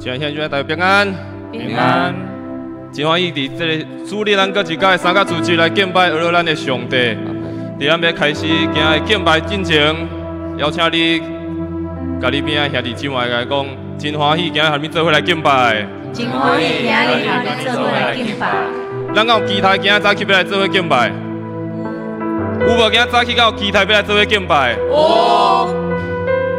现在大家平安，平安。真欢喜伫这个主日咱各一届三甲主日来敬拜俄罗咱的上帝。伫咱要开始今日的敬拜进前，邀请你，甲你边仔兄弟姊妹来讲，真欢喜今日和你做伙来敬拜。真欢喜今日和你做伙来敬拜。咱敢有期待今日早起要来做伙敬拜？有无今日早起敢有期待要来做伙敬拜？有。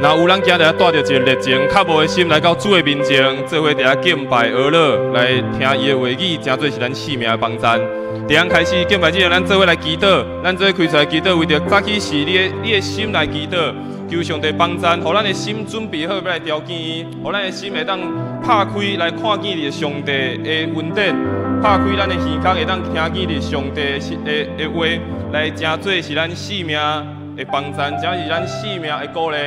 那有咱今日带着一个热情、较无的心来到主的面前，做伙伫遐敬拜俄勒，来听伊的话语，真做是咱性命的帮赞。伫咱开始敬拜之前，咱做伙来祈祷，咱做伙开出来祈祷，为着早起时你的心来祈祷，求上帝帮赞，互咱的心准备好要来调见伊，互咱的心会当拍开来看见你上帝的恩典，拍开咱的耳孔会当听见你上帝的话，来真做是咱性命的帮赞，真是咱性命的鼓励。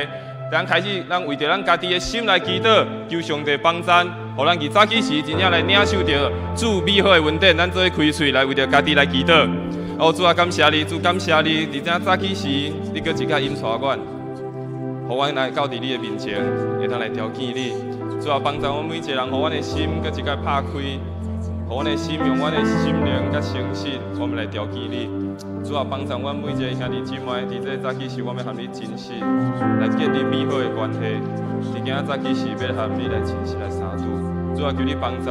咱开始，咱为着咱家己的心来祈祷，求上帝帮赞，互咱伫早起时真正来领受到主美好的恩典。咱做伙开喙来为着家己来祈祷。哦，主啊，感谢你，主感谢你，伫这早起时，你搁一甲引带阮，互阮来到伫你的面前，会当来调见你。主啊，帮助阮每一个人，互阮的心搁一甲拍开，互阮的心用阮的心灵甲诚实，我们来调见你。主啊，帮助阮每一个兄弟姊妹，伫这早起时，我们和你真实来建立美好的关系。伫今仔早起时，要和你来真实来相处。主啊，求你帮助，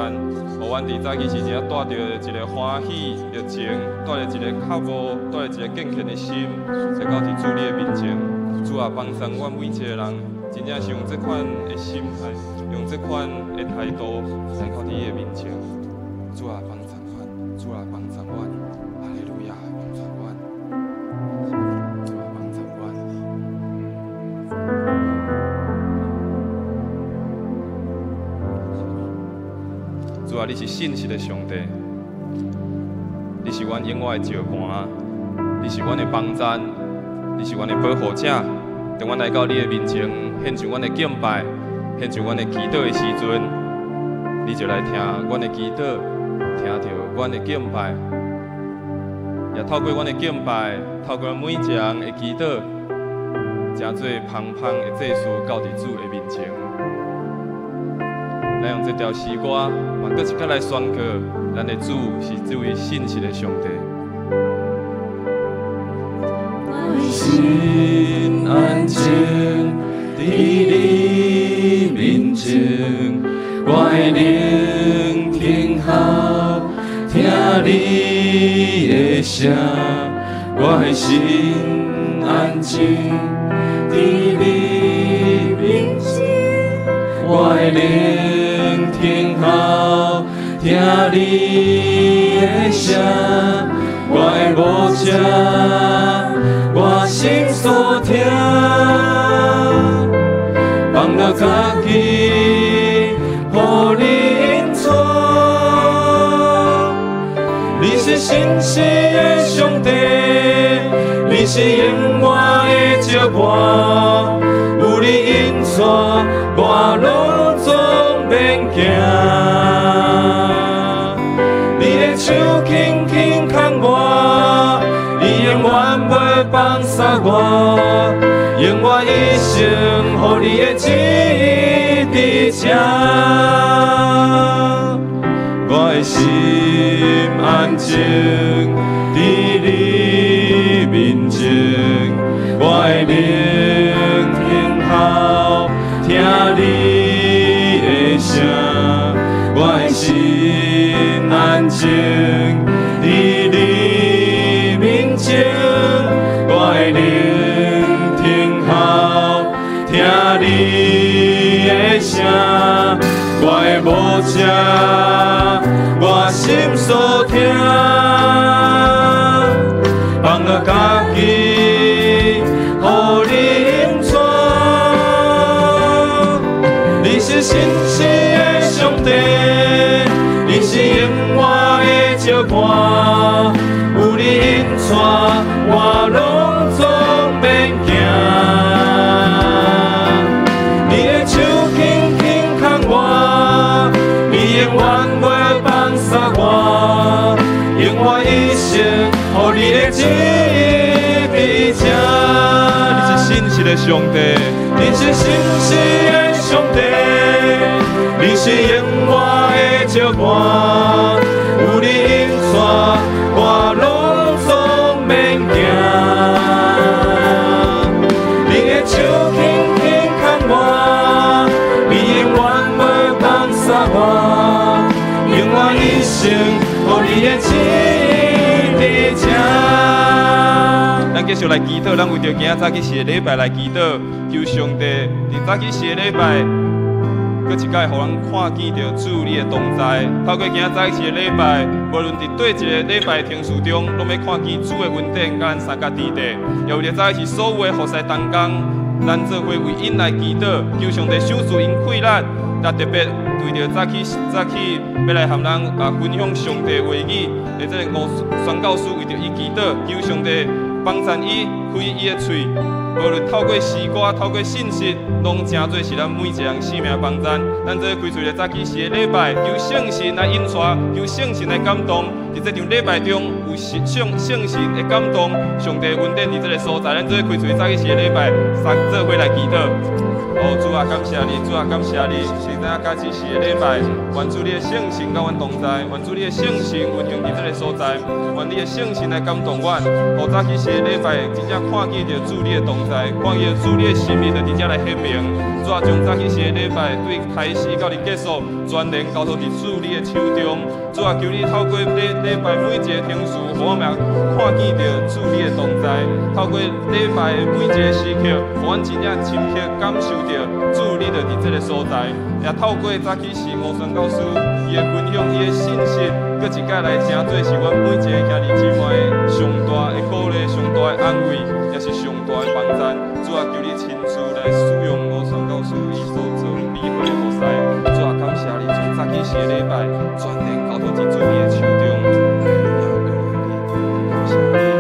互阮伫早起时，只带着一个欢喜、热情，带着一个靠无，带着一个敬虔的心，来到伫主你的面前。主啊，帮助阮每一个人，真正是用这款的心态，用这款的态度来到你的面前。主啊，帮助阮，主啊，帮助阮。主啊，你是信实的上帝，你是阮永远的照顾，你是阮的帮赞，你是阮的保护者。当阮来到你的面前，献上阮的敬拜，献上阮的祈祷的时阵，你就来听阮的祈祷，听到阮的敬拜，也透过阮的敬拜，透过每一人的祈祷，真做芳芳的祭祀到伫主的面前。咱用这条诗歌，嘛，搁一摆来宣告，咱的主是这位信实的上帝。我心安静伫你面前，我会聆听好听你的声，我的心安静伫你面前，我会聆听好听你的声，我的无遮，我心所听，放了家己，予你引带。你是信实的上帝，你是永远的照伴，有你引带，我拢总免惊。你的手轻轻牵我，伊永远袂放撒我，永远一生，予你的旨意伫这。我的心安静伫你面前，我会聆听好听你的声，我的心安静伫你面前，我会聆听好听你的声，我的无遮，我心所听，放了家己，予你引带。你是信实的上帝，你是永远的照伴，有你引带，我拢总免惊。你的手轻轻牵我，你永远袂放撒我，永远一生，予你的旨意伫这。你是信实的上帝，你是信实的上上帝，你是永远的照伴，有你引带，我拢总免惊。你的手轻轻牵我，你永远袂放撒我，永远一生，予你的旨意伫这。咱继续来祈祷，咱为着今仔早起是礼拜来祈祷，求上帝伫早起是礼拜，搁一届，互咱看见着主你的同在。透过今仔早起是礼拜，无论伫对一个礼拜的天数中，拢要看见主的恩典，甲咱三甲地地。也为着早起是所有的服侍同工，咱做伙为因来祈祷，求上帝赏赐因开咱，也特别为着早起要来和咱分享上帝话语，或者宣教师为着伊祈祷，求上帝。帮助伊开伊的嘴，无论透过诗歌、透过信息，拢真侪是咱每一个人生命帮助。咱这开出的早起是的礼拜，求圣神来引带，求圣神来感动。伫这场礼拜中，有圣神的感动，上帝恩典伫这个所在。咱这开出的早起是的礼拜，三做伙来祈祷。主啊，感谢你，主啊，感谢你，是咱早起是的礼拜，愿主你的圣神甲阮同在，愿主你的圣神运用伫这个所在，愿你的圣神来感动阮。互早起是的礼拜，真正看见着主你的同在，看见主你的心意，就伫这来显明。主啊，将早起是的礼拜对开始到你结束，全然交托伫主你的手中。主啊，求你透过礼拜每一个天数，互我们看见着主你的同在。透过礼拜每一个时刻，互阮真正深刻感受着主你就伫这个所在。也透过早起是吴宣教师伊的分享，伊的信息，搁一届来真做是阮每一个兄弟姊妹上大的鼓励、上大的安慰，也是上大的帮助。主啊，求你亲自来使用吴宣教师伊所做美好的服侍。主啊，感谢你将早起是的礼拜全然交托伫主你的手中。感谢你。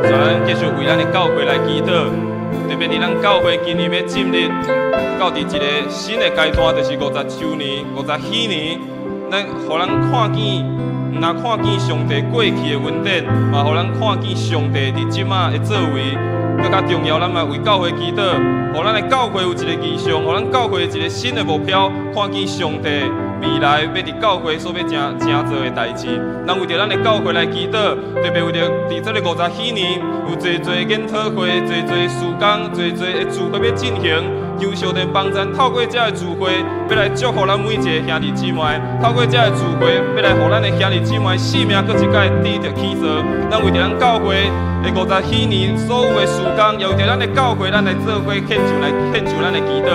咱继续为咱的教会来祈祷，特别伫咱教会今年要进入到伫一个新的阶段，就是50周年、50喜年。咱互咱看见，毋但看见上帝过去的恩典，嘛互咱看见上帝伫即马的作为。更加重要，咱嘛为教会祈祷，互咱的教会有一个意向，互咱教会有一个新的目标，看见上帝未来要伫教会所要正做的代志。咱为着咱的教会来祈祷，特别为着伫这个50喜年，有侪研讨会、侪事工、侪的聚会要进行。求上帝帮咱透过这个聚会，要来祝福咱每一个兄弟姊妹；透过这个聚会，要来互咱的兄弟姊妹性命搁一届得着起造。咱为着咱教会的50喜年所有的事工，也为着咱的教会，咱来做伙献上咱的祈祷。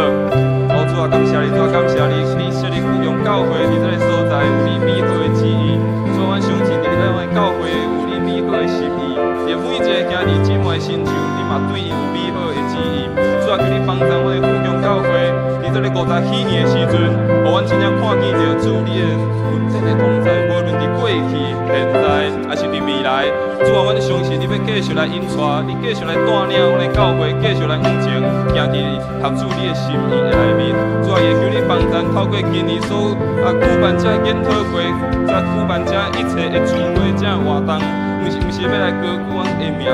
主啊，感谢你，主啊，感谢你，你设立雇用教会伫这个所在，有你美好的旨意。主啊，阮相信伫咱的教会有你美好的心意，伫每一个兄弟姊妹的心上，你嘛对伊有美好的旨意。主啊，求你帮助我的雇用教会，伫这个50喜年的时阵，互阮真正看见着主你的恩典的同在，无论伫过去、现在，还是伫未来。主啊，阮相信你要继续来引带，你继续来带领阮的教会，继续来向前行伫合主你的心意的内面。主啊，也求你帮助，透过今年所举办这研讨会，再举办这一切的聚会，这活动，毋是要来高举阮的名，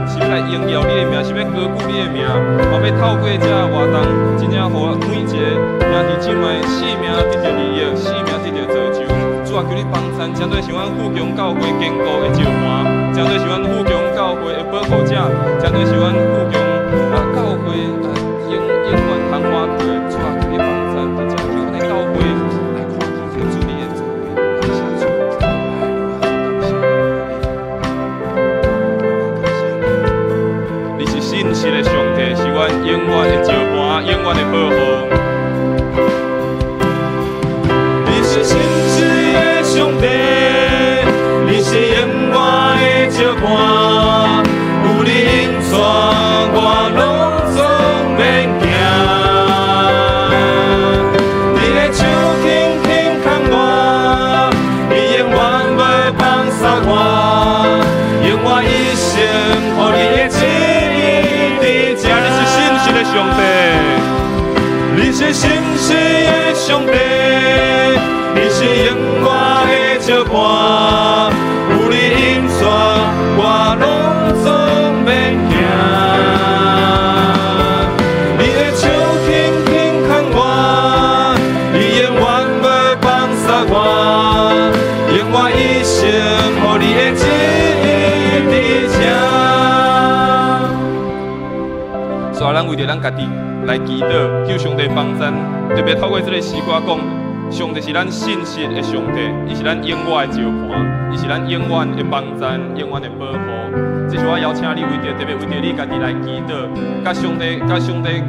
是要来荣耀你的名，是要高举你的名，嘛要透过这活动，真正互每一个兄弟姊妹性命得到利益，性命得到造就。主啊，求你帮助，针对是阮富强教会坚固的石盘，针对是阮富强教会的保护者，针对是阮富强教会永远通话会。主啊，求你帮助，真正求阮的教会来看见着主你的作为，感谢主，感谢你，你是信实的上帝，是阮永远的石盘，永远的保护。你是信实的上帝，你是永远的石盘，有你引带，我拢总免惊。你的手轻轻牵我，你永远袂放撒我，永远一生，予你的旨意伫这。你是信实的上帝，你是信实的上帝。你是永远的石盘，咱为着咱家己来祈祷，求上帝帮咱，特别透过这个诗歌讲，上帝是咱信实的上帝，伊是咱永远的石盘，伊是咱永远的帮咱，永远的保护。这是我邀请你特别为着你家己来祈祷，甲上帝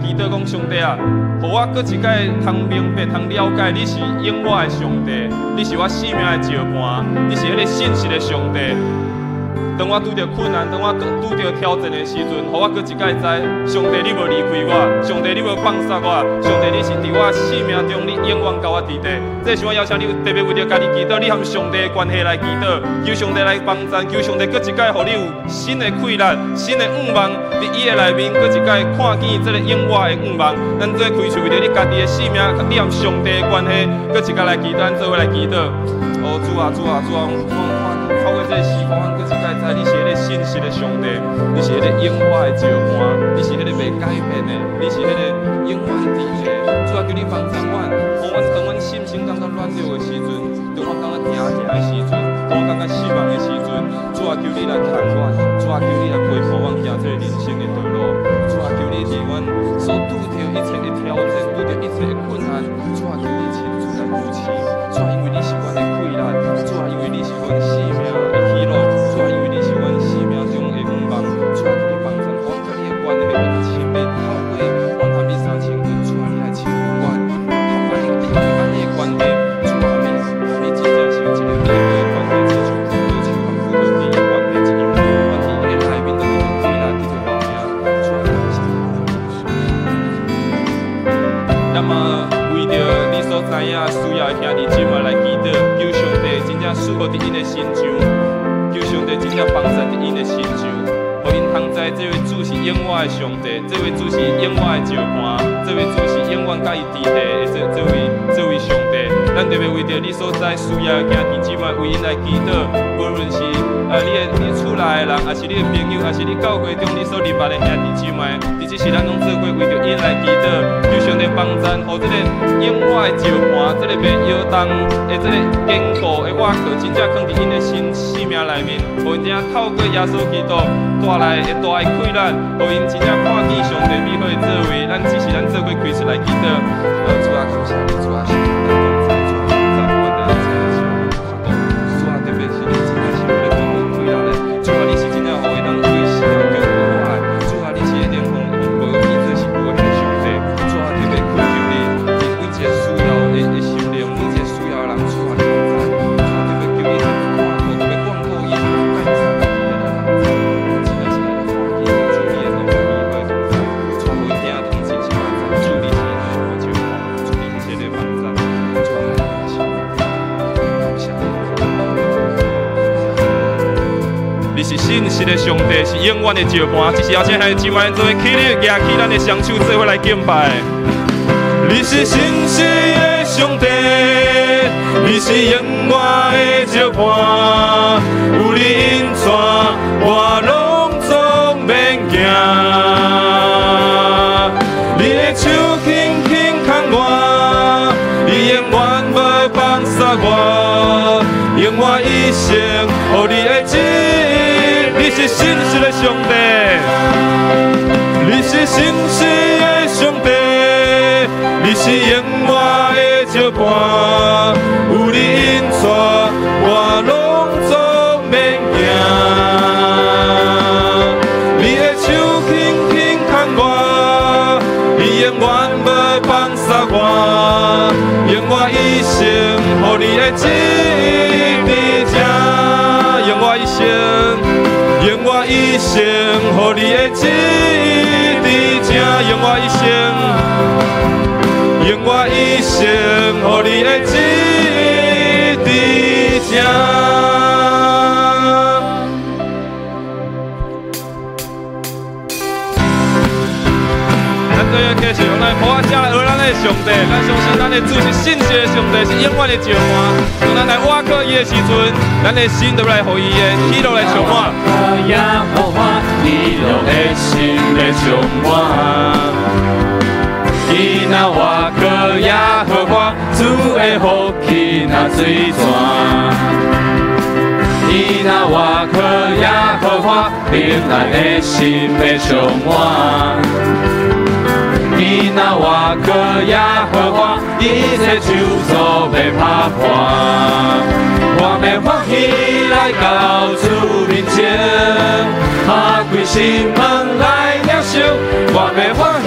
祈祷讲上帝啊，互我搁一摆通明白、通了解，你是永远的上帝，你是我生命的石盘，你是迄个信实的上帝。当我拄着困难，当我拄着挑战的时阵，互我搁一摆知，上帝你无离开我，上帝你无放弃我，上帝你是伫我生命中你永远甲我伫地。这是我邀请你特别为着家己祈祷，你和上帝的关系来祈祷，求上帝来帮咱，求上帝搁一摆，互你有新的快乐、新的愿望，伫伊的内面搁一摆看见这个永远的愿望。咱做开始为着你家己的生命，你和上帝的关系，搁一摆来祈祷，咱做伙来祈祷。哦，主啊，主啊，主啊，透过这个时光，搁一摆知你是迄个信实的上帝，你是迄个永远的石盘，你是迄个袂改变的，你是迄个永远伫的。主啊，求你帮助我，当阮心情感觉软弱的时阵，当我感觉惊的时阵，当我感觉失望的时阵，主啊，求你来看我，主啊，求你来陪伴我行这个人生的道路，主啊，求你伫阮所拄着一切的挑战，拄着一切的困难，主啊，求你亲自来扶持，主啊，因为你是阮的快乐，主啊，因为你是阮生命的喜乐，主啊，因为你是阮生命中的愿望，主啊，求你帮助我，甲你的关系我亲密透过，我和你3千分，主啊，你来亲近我，透过你和你的关系，主啊，你真正是有一个美好的关系，亲像葡萄树和葡萄树的关系一样，我伫伊的内面都有快乐，伫着活命，主啊，感谢你。那么为着你所知影需要的兄弟姐妹来祈祷，求上帝真正赐福伫因的心上，求上帝真正帮助伫因的心上，互因通知这位主是永远的上帝，这位主是永远的石盘，这位主是永远甲伊伫地的这位上帝。咱特别为着你所在需要的兄弟姐妹，为因来祈祷，无论是你厝内的人，还是你的朋友，还是你教会中你所认捌的兄弟姐妹，伫这时咱拢做伙为着因来祈祷，求上帝帮助，互这个永远的石盘，这个袂摇动的这个坚固的瓦壳，真正放伫因的生命内面，互因真正透过耶稣基督带来的大的快乐，互因真正看见上帝美好的作为。咱只是咱做伙开出来祈祷，主啊，感谢你，主啊，是你的同在，主啊，帮助我的这个生命活动，主啊，特别是你真正是为了我快乐的，主啊，你是真正互伊人为生更可爱，主啊，你是一定无比做是无的上帝，主啊，特别恳求你，每一个需要的心灵，每一个需要的人，主啊，你同在，主啊，特别求你特别看顾，特别眷顾伊，感谢你的人，真正是来看见主你的同在，美好的同在，主啊，每一天同心起来，主你是的就好，主你是的帮助，主啊，感谢你，感谢你。你是信实的上帝，是永远的石盘。只是邀请兄弟姐妹做伙起立，举起咱的双手，做伙来敬拜。你是信实的上帝，你是永远的石盘。有你引带，我拢总免惊。你的手轻轻牵我，你永远袂放撒我，永远一生，予你的旨意。你是信实的上帝，你是信实的上帝，你是永远的石盘。有你引带，我拢总免惊。你的手轻轻牵我，你永远袂放撒我，永远一生，予你的旨意伫这，永远一生。永远一生，予你的旨意伫这，永远一生，永远一生，予你的旨意伫这。咱做伙继续用咱普世来学咱的上帝，咱相信咱的主是信实的上帝，是永远的石盘。当咱来倚靠伊的时阵，咱的心就来互伊的喜乐来充满。耶和华，喜乐的心来充满。伊若倚靠耶和华，主的福气若水泉。伊若倚靠耶和华，平安的心要充满。伊若外靠耶和华，一切就做袂拍破。我要欢喜来到主面前，打开心门来领受。我要欢喜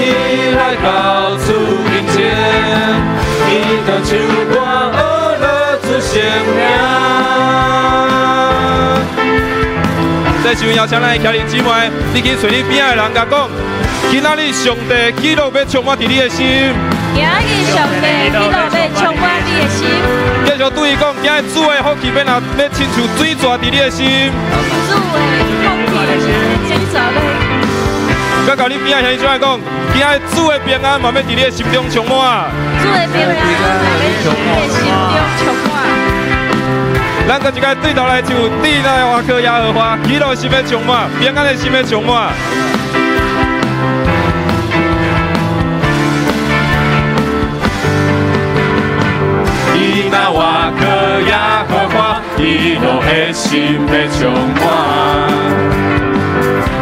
来到主面前，伊就唱歌学了主生命。这时候邀请咱的兄弟姊妹，你去找你边仔的人，甲讲，今仔日上帝喜乐要充满伫你的心。今日上帝喜乐要充满你的心。继续对伊讲，今日主的福气要亲像水泉伫你的心。主的福气是水泉要。甲你边仔兄弟姊妹讲，今日主的平安嘛要伫你的心中充满。主的平安嘛要伫你的心中充满。咱搁一个对头来唱，地来外靠耶和华，喜乐心要充满，平安的心要充满。伊若外靠耶和华，喜乐的心要充满。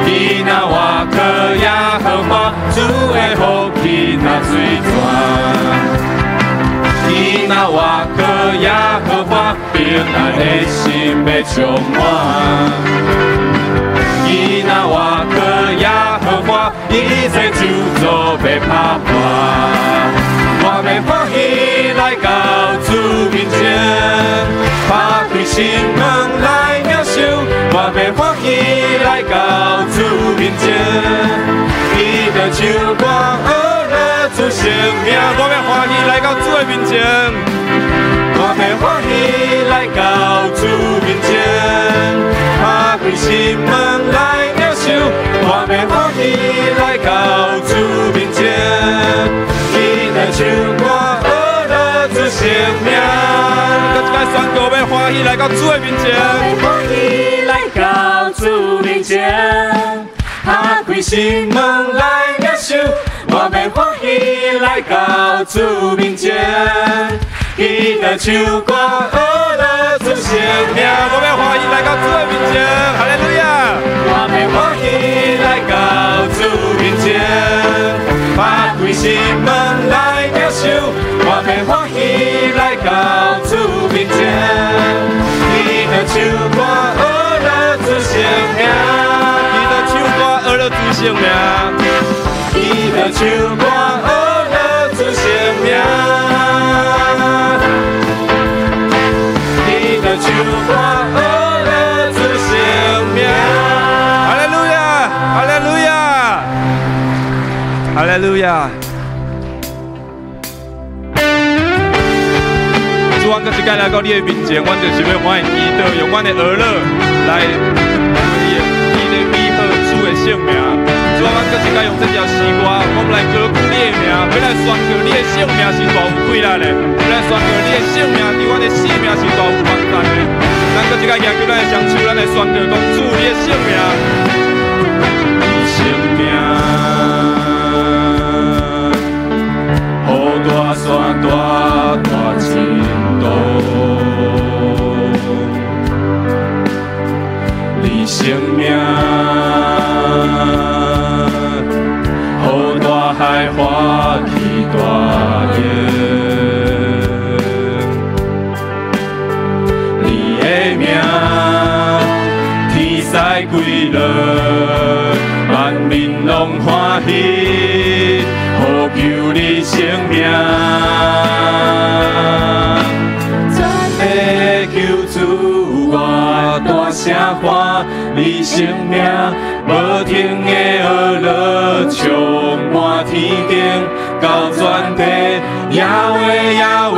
伊若外靠耶和华，主的福气若水泉。伊若外靠耶和华，平安的心要充满。伊若外靠耶和华，一切就做袂拍破。我要欢喜来到主面前，打开心门来领受。我要欢喜来到主面前，伊就唱歌学了主生命。我要欢喜来到主的面前，我要欢喜来到主面前，打开心门来领受。我要欢喜来到主面前，伊就唱歌学了主生命。搁一摆宣告，要欢喜来到主的面前，欢喜来到主面前，打开心门来领受。我要欢喜来到主面前，伊就唱歌学了主生命。我要欢喜来到主的面前，哈利路亚！我要欢喜来到主面前，打开心门来领受。我要欢喜来到主面前，伊就唱歌学了主生命，伊就唱歌学了主生命。伊就唱歌学了主生命，伊就唱歌学了主生命。哈利路亚，哈利路亚，哈利路亚。主，阮搁一摆来到你的面前，阮就是要欢喜祈祷，用阮的儿乐来你的美好主的圣名。主啊，阮搁一摆用这条诗歌，我们来歌曲你的名，要来宣告你的圣名是大有贵力的，要来宣告你的圣名对阮的生命是大有帮助的。咱搁一摆举起咱的双手，咱来宣告讲主你的圣名，你圣名，好大山大大深度，你圣名。海花起大雁，你的名天使归乐，万民拢欢喜，呼求你生命，地求主我大声喊，你生命。无停的乐乐充满天顶，到全地，耶和耶和，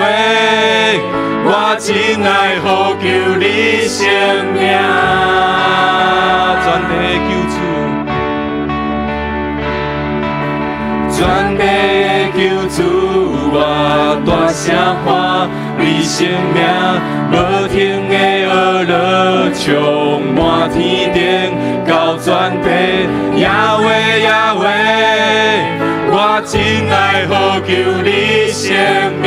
我真爱呼求你生命，全地求主，全地求主，我大声喊，你生命，无停的乐乐充满天顶。到全地，耶和耶和，我真爱呼求你生命。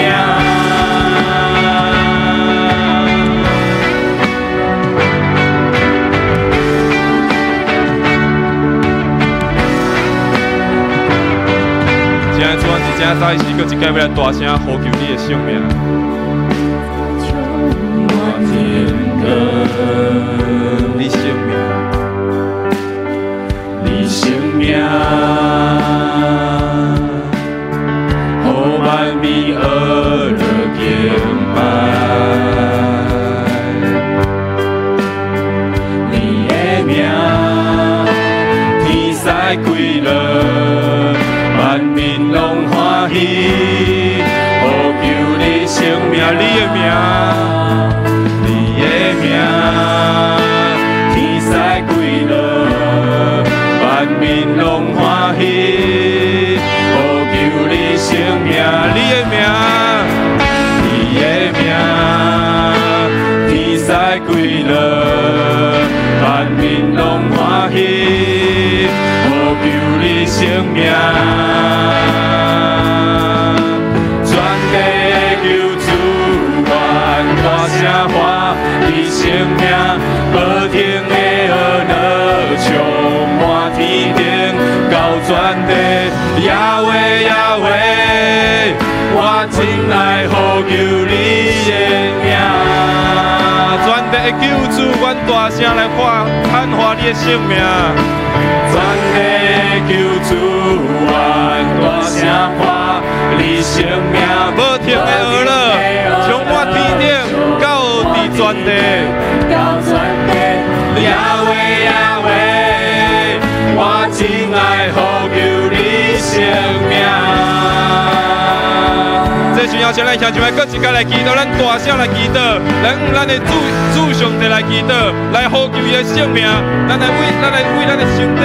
现在主啊，早起时，搁一摆要来大声呼求你的性命。你性命，你性命，予万民而乐敬拜。你的名，天使归乐，万民拢欢喜，呼求你性命，你的名。天使归乐，万民拢欢喜，呼求你性命，你的名，你的名。天使归乐，万民拢欢喜，呼求你性命。全地求主愿大声喊。你性命，无停的河流，充满天顶，到全地。亚威亚威，我真爱呼求你的名。全地的救主，阮大声来喊话你的性命。全地的救主，阮大声喊你性命，无停的河流，充满天顶，到全地，到全地，亚威亚威，我真爱呼求你性命。这时候，请咱乡亲们各一家来祈祷，咱大声来祈祷，咱的主上帝来祈祷，来呼求伊的性命，咱来为咱的兄弟，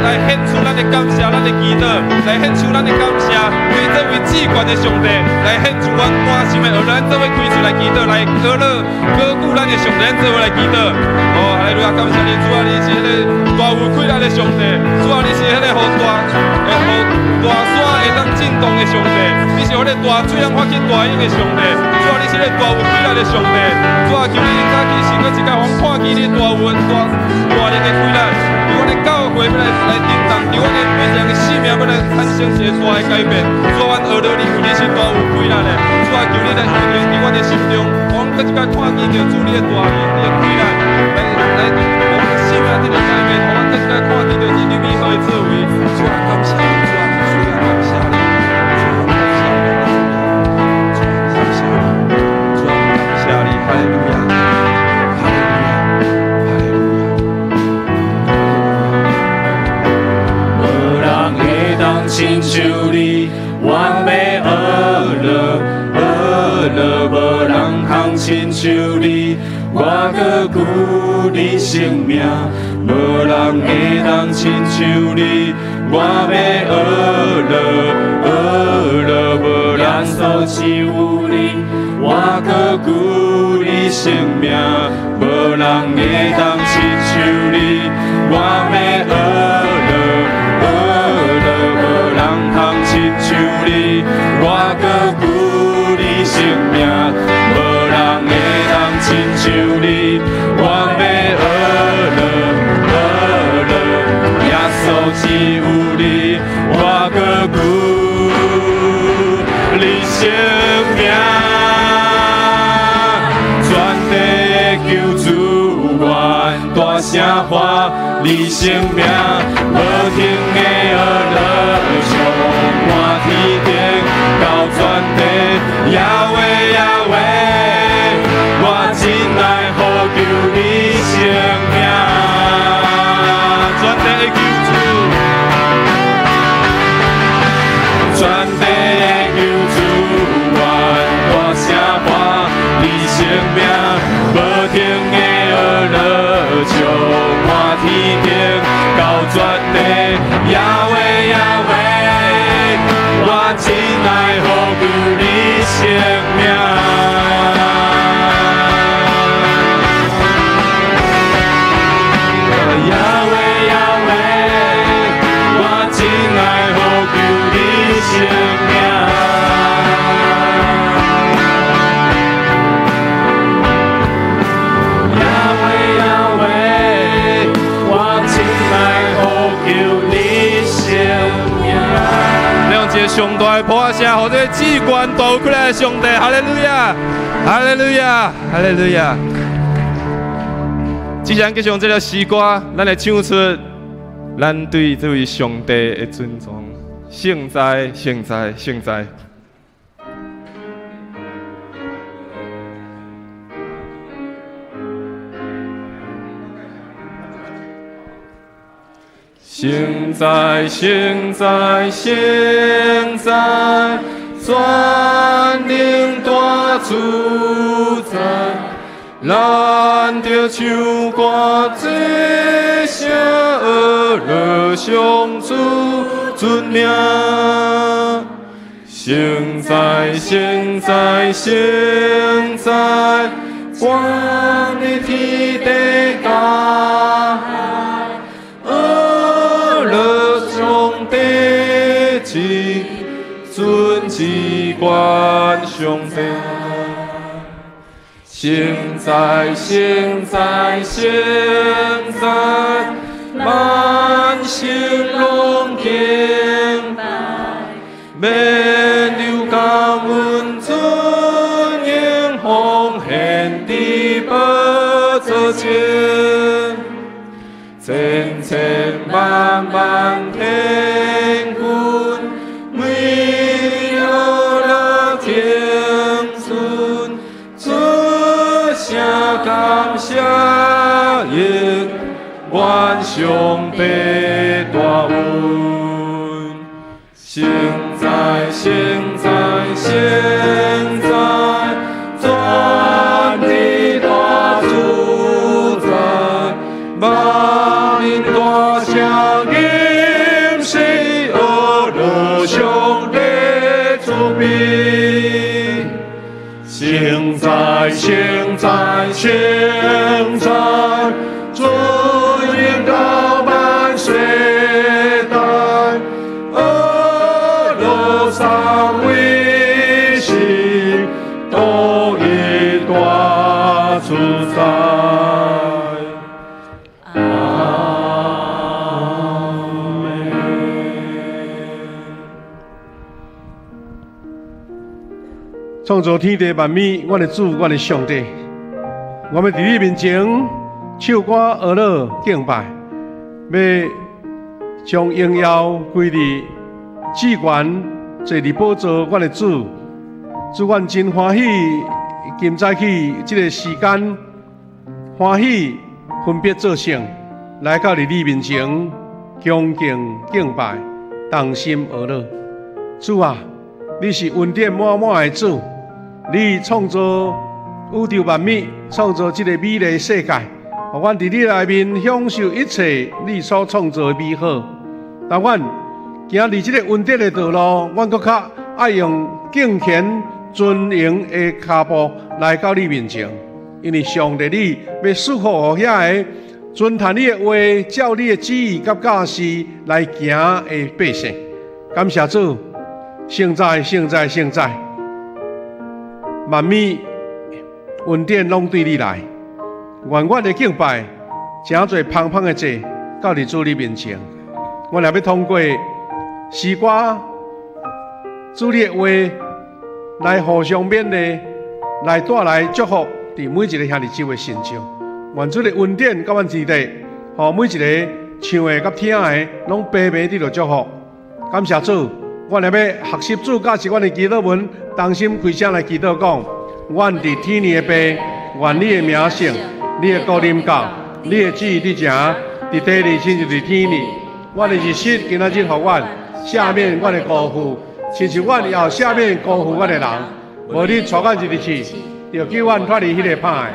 来献出咱的感谢，咱的祈祷，来献出咱的感谢，为这位至高的上帝，来献出阮满心的，咱做伙开嘴来祈祷，来歌鼓咱的上帝，咱做伙来祈祷。哦，哈利路亚，感谢你，主啊，你是迄个大有快乐的上帝，主啊，你是迄个好大山会当震动的上帝，你是迄个大水通发起大涌的上帝，主啊，你是迄个大有快乐的上帝，主啊，求你早起时搁一摆互看见你大有大能的快乐，伫阮的教会要来叮当，伫阮的每一个生命要来产生一个大的改变，主啊，阮学到你为你是大有快乐的，主啊，求你来运用伫阮的心中，我们搁一摆看见着主你的大能，你的快乐，来，我们的生命伫来改变，我们搁一摆看见着你美好的作为，主啊，感谢你，主啊，感谢你。哈利路亚，哈利路亚，哈利路亚。无人会当亲像你，完美恶乐，无人通亲像你，我搁顾你性命。无人会当亲像你，完美恶乐，无人所起有你，我搁顾你性命。无人会当亲像你，完美恶乐，无人通亲像你，我搁顾你性命。无人会当亲像你，完美恶乐，耶稣只有你，我搁顾你性命。全地救主愿大声喊你性命，无停的河流充满天顶，到全地亚威亚威，我真爱呼求你性命。全地的救主，全地的救主愿大声喊你性命，无停的河流充满天顶，到全地亚威亚威，我真爱呼求你性命。亚威亚威，我真爱呼求你性命。这个至关大有困难的上帝，哈利路亚，哈利路亚，哈利路亚。既然继续用这条诗歌，咱来唱出咱对这位上帝的尊重。圣哉，圣哉，圣哉！圣哉，圣哉，圣哉！全能大主宰，咱着唱歌这声乐上主尊名。圣哉，圣哉，圣哉！光的天地大海，上帝至尊至关上帝。圣哉，圣哉，圣哉！万圣拢敬拜，免流感恩尊荣奉献的宝座前。千千万万天君，为了天尊，出声感谢，亦愿上帝大恩。圣哉，圣哉，圣哉！全地大主宰，万民大声吟诗，上帝主笔。圣哉，圣哉，圣哉！尊荣到万世代，三位是都一大主宰。创造天地万物，我的主，我的上帝，我们伫你面前唱歌而乐敬拜，要将荣耀归你至关坐伫宝座，我的主，主愿真欢喜，今早起这个时间欢喜分别作圣，来到你面前恭敬敬拜，同心而乐。主啊，你是恩典满满的主。你创造宇宙万物，创造这个美丽世界，互阮伫你内面享受一切你所创造的美好。但阮行伫这个恩典的道路，阮搁较爱用敬虔尊荣的脚步来到你面前，因为上帝你要赐福互遐个遵谈你的话、照你的旨意甲教示来行的百姓。感谢主，圣哉，圣哉，圣哉！万物恩典拢对你来，愿我的敬拜，诚侪芳芳的祭，到伫主你面前。我也要通过诗歌、主你的话，来互相勉励，来带来祝福，伫每一个兄弟姊妹身上。愿主的恩典甲阮之地，互每一个唱的甲听的，拢白白得到祝福。感谢主。我也要学习主教是阮的祈祷文，同心开声来祈祷讲：阮伫天里的爸，愿你的名圣，你的国临到，你的旨意伫成，伫地里亲像伫天里。阮的日食今仔日互阮赦免阮的辜负，亲像阮以后赦免辜负阮的人。无你带阮入去，就叫阮脱离迄个歹。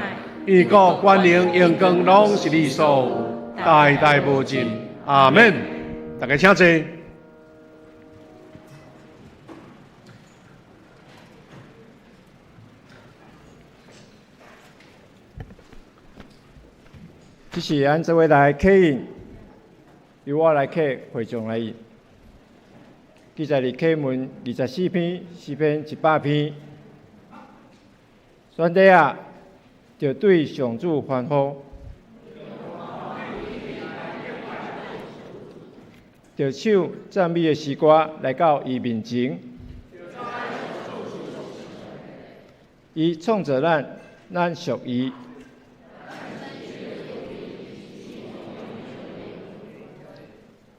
因为国、权能、荣光拢是你所有，代代无尽。阿门。大家请坐。这是咱这位来客引，由我来客会众来引。记载伫启文24篇，诗篇100篇。选题啊，就对上主欢呼，就唱赞美的诗歌来到伊面前。伊创造咱属伊。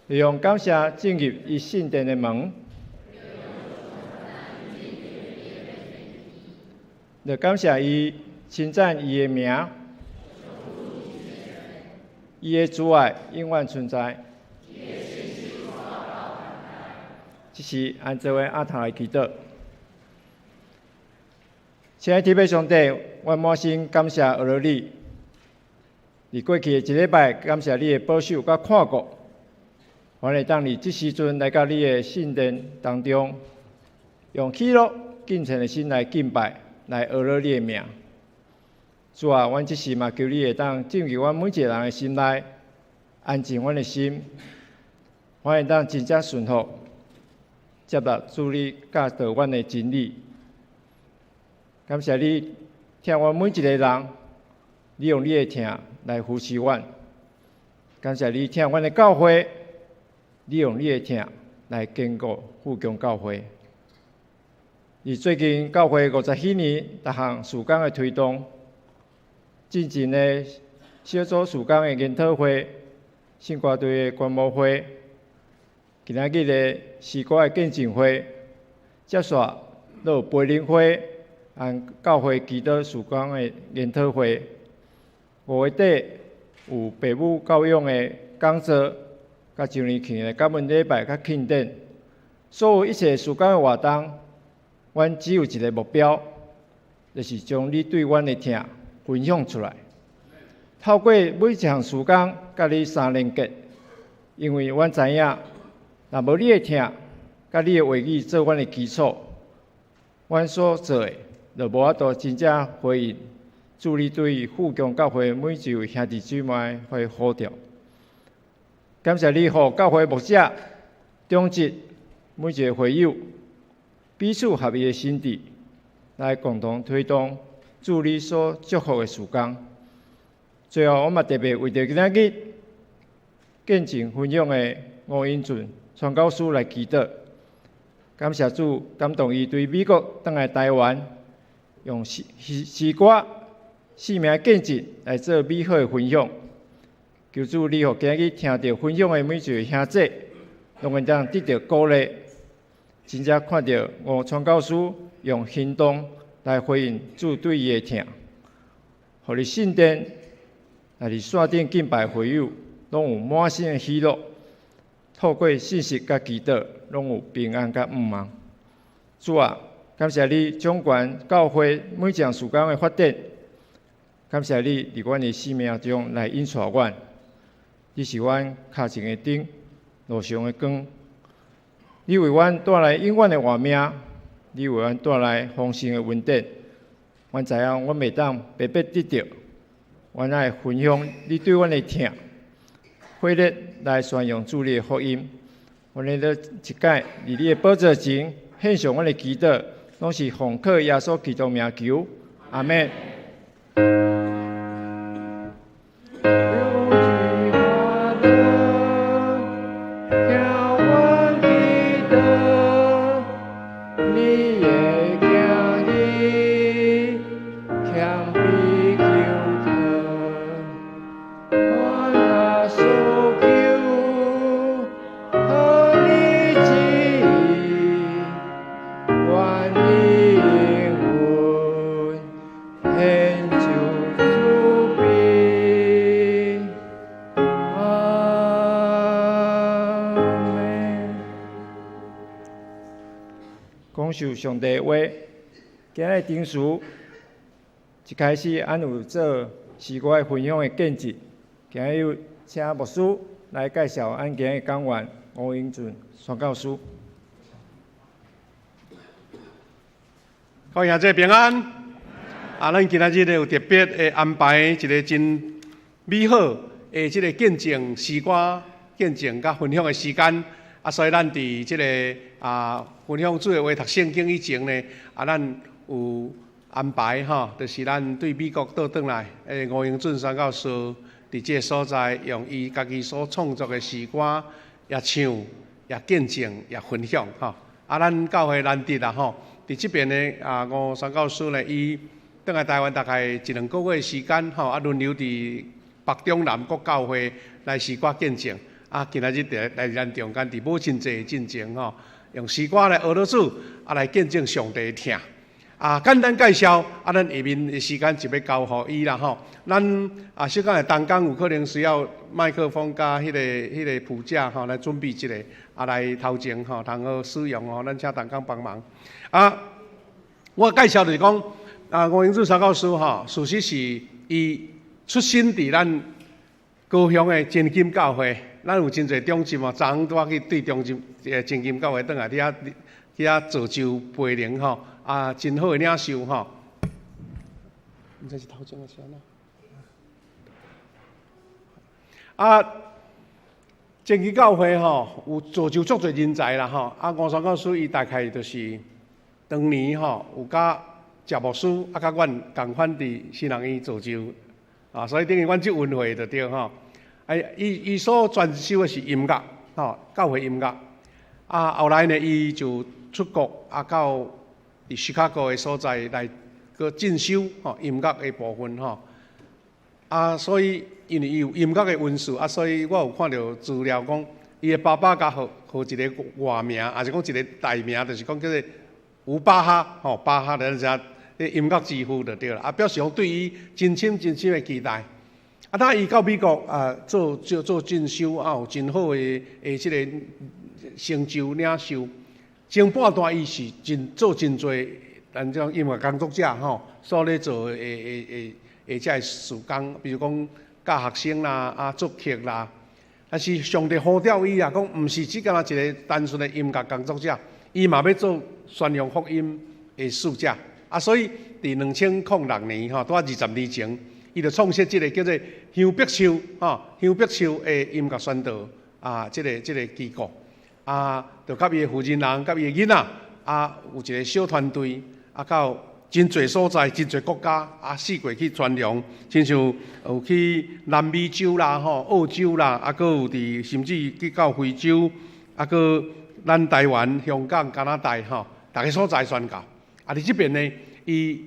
利用感谢进入伊圣殿的门，就感谢伊，称赞伊的名，伊的主爱永远存在。这是按这位阿头来祈祷。亲爱的天父上帝，我满心感谢俄罗你，伫过去的一礼拜，感谢你的保守甲看顾。我会当你这时阵来到你的圣殿当中，用喜乐敬虔的心来敬拜，来学了你的名。主啊，阮这时嘛求你会当进入阮每一个人的心内，安静阮的心，我会当真正顺服，接纳主你教导阮的真理。感谢你听阮每一个人，你用你的听来扶持阮。感谢你听阮的教诲。你用你的听来坚固富强教会。而最近教会50几年，逐项事工的推动，进前的小组事工的研讨会、圣歌队的观摩会、今仔日的诗歌的见证会，接续有培灵会，按教会祈祷事工的研讨会。5月底有父母教养的讲座。甲周年庆的感恩礼拜、甲庆典，所有一切事工的活动，阮只有一个目标，就是将你对阮的听分享出来。透过每一项事工，甲你相连结，因为阮知影，若无你的听，甲你的话语做阮的基础，阮所做的就无法度真正回应助你对富强教会每一位兄弟姊妹的呼召。感谢你，互教会牧者、长职每一个会友彼此合意的心智，来共同推动助你所祝福的事工。最后，我嘛特别为着今仔日见证分享的吴英俊传教士来祈祷。感谢主感动伊对美国返来台湾，用诗歌、生命见证来做美好的分享。求主你互今日听到分享的每一位兄弟，拢会当得到鼓励，真正看到吴传教士用行动来回应主对伊的听，互你圣殿，也是线顶敬拜会友，拢有满心的喜乐。透过信息甲祈祷，拢有平安甲毋忘。主啊，感谢你掌管教会每一项事工的发展，感谢你伫阮的生命中来引带阮。你是阮脚前的灯，路上的光。你为阮带来永远的活命，你为阮带来丰盛的恩典。阮知影，阮袂当白白得到，阮爱分享你对阮的听，火力来宣扬主你的福音。阮咧一届伫你的宝座前献上阮的祈祷，拢是奉靠耶稣基督名求，阿门。受上帝的话，今日定数一开始，俺有做诗歌的分享的见证。今日有请牧师来介绍俺今日讲员吴英俊宣教师。各位兄弟平安！咱今仔日有特别的安排一个真美好的这个见证诗歌、见证甲分享的时间。所以咱伫这个分享主的话读圣经以前呢，咱有安排就是咱对美国倒转来，吴英俊宣教师伫这个所在，用伊家己所创作的诗歌也唱、也见证、也分享咱教会难得伫即边呢吴宣教师呢，伊倒来台湾大概1、2个月的时间轮流伫北中南各教会来诗歌见证。今仔日来咱中间伫母亲节进前用诗歌来俄罗斯来见证上帝的疼。简单介绍咱下面的时间就要交互伊啦咱小可的同工有可能需要麦克风加迄个谱架来准备一个来头前通好使用咱请同工帮忙。我介绍就是讲吴英志宣教师事实是伊出身伫咱高雄的真金教会，咱有真侪中心昨昏拄去对中心真金教会倒来伫遐造就培灵真好的领袖毋知是头前的是安怎？真金教会有造就足侪人才啦吴宣教师伊大概就是当年有甲谢牧师甲阮共款伫新人院造就所以等于阮即运会就对伊所专修的是音乐教会音乐后来呢伊就出国到伫芝加哥的所在来个进修音乐的部分所以因为伊有音乐的温素所以我有看到资料讲伊的爸爸甲号一个外名，也是讲一个大名，就是讲叫做吴巴哈巴哈咱遮音乐之父就对了表示讲对伊真深的期待。当伊到美国做进修有真好的即个成就领袖。前半段伊是做真侪咱种音乐工作者所咧做即个事工，比如讲教学生啦作曲啦。但是上帝呼召伊讲毋是只干一个单纯的音乐工作者，伊嘛要做宣扬福音的使者所以伫2006年拄20年前。伊就创设即个叫做香碧秀香碧秀的音乐宣导即个机构就甲伊的负责人、甲伊的囡仔有一个小团队到真侪所在、真侪国家四国去传扬，亲像有去南美洲啦、澳洲啦，阁有伫甚至去到非洲，阁咱台湾、香港、加拿大逐个所在宣教伫即边呢，伊。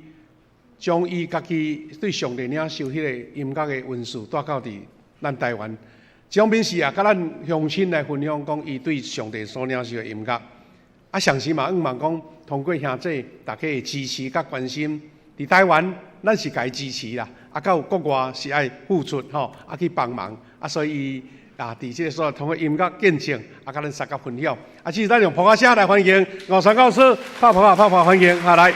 将伊家己对上帝领受迄个音乐的温素带到伫咱台湾，这方面是甲咱乡亲来分享讲伊对上帝所领受的音乐。上时嘛，望讲通过兄弟大家的支持甲关心，伫台湾咱是该支持啦，到国外是爱付出去帮忙所以伫即个所通过音乐见证甲咱大家分享其实咱用普话声来欢迎吴宣教师，拍欢迎来。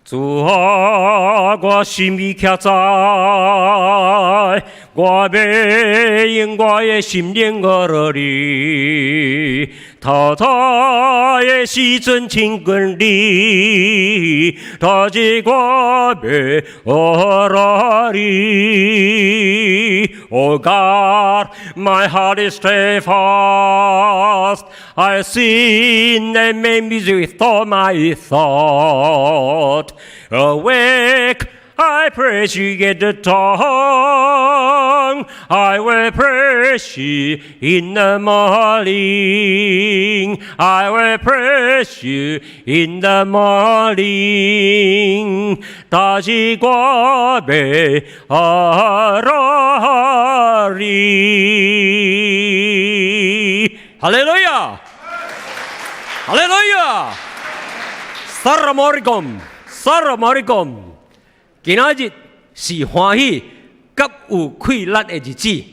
主啊，我心里刻在，我要用我的心灵儿里，滔滔的时阵亲近你，他是我要儿里。Oh God, my heart is steadfast. I sin and made me with all my thought. Awake, I praise you at the dawn. I will praise you in the morning. I will praise you in the morning. 他是我的儿里。哈利路亚，哈利路亚。Assalamualaikum。今仔日是欢喜甲有快乐的日子。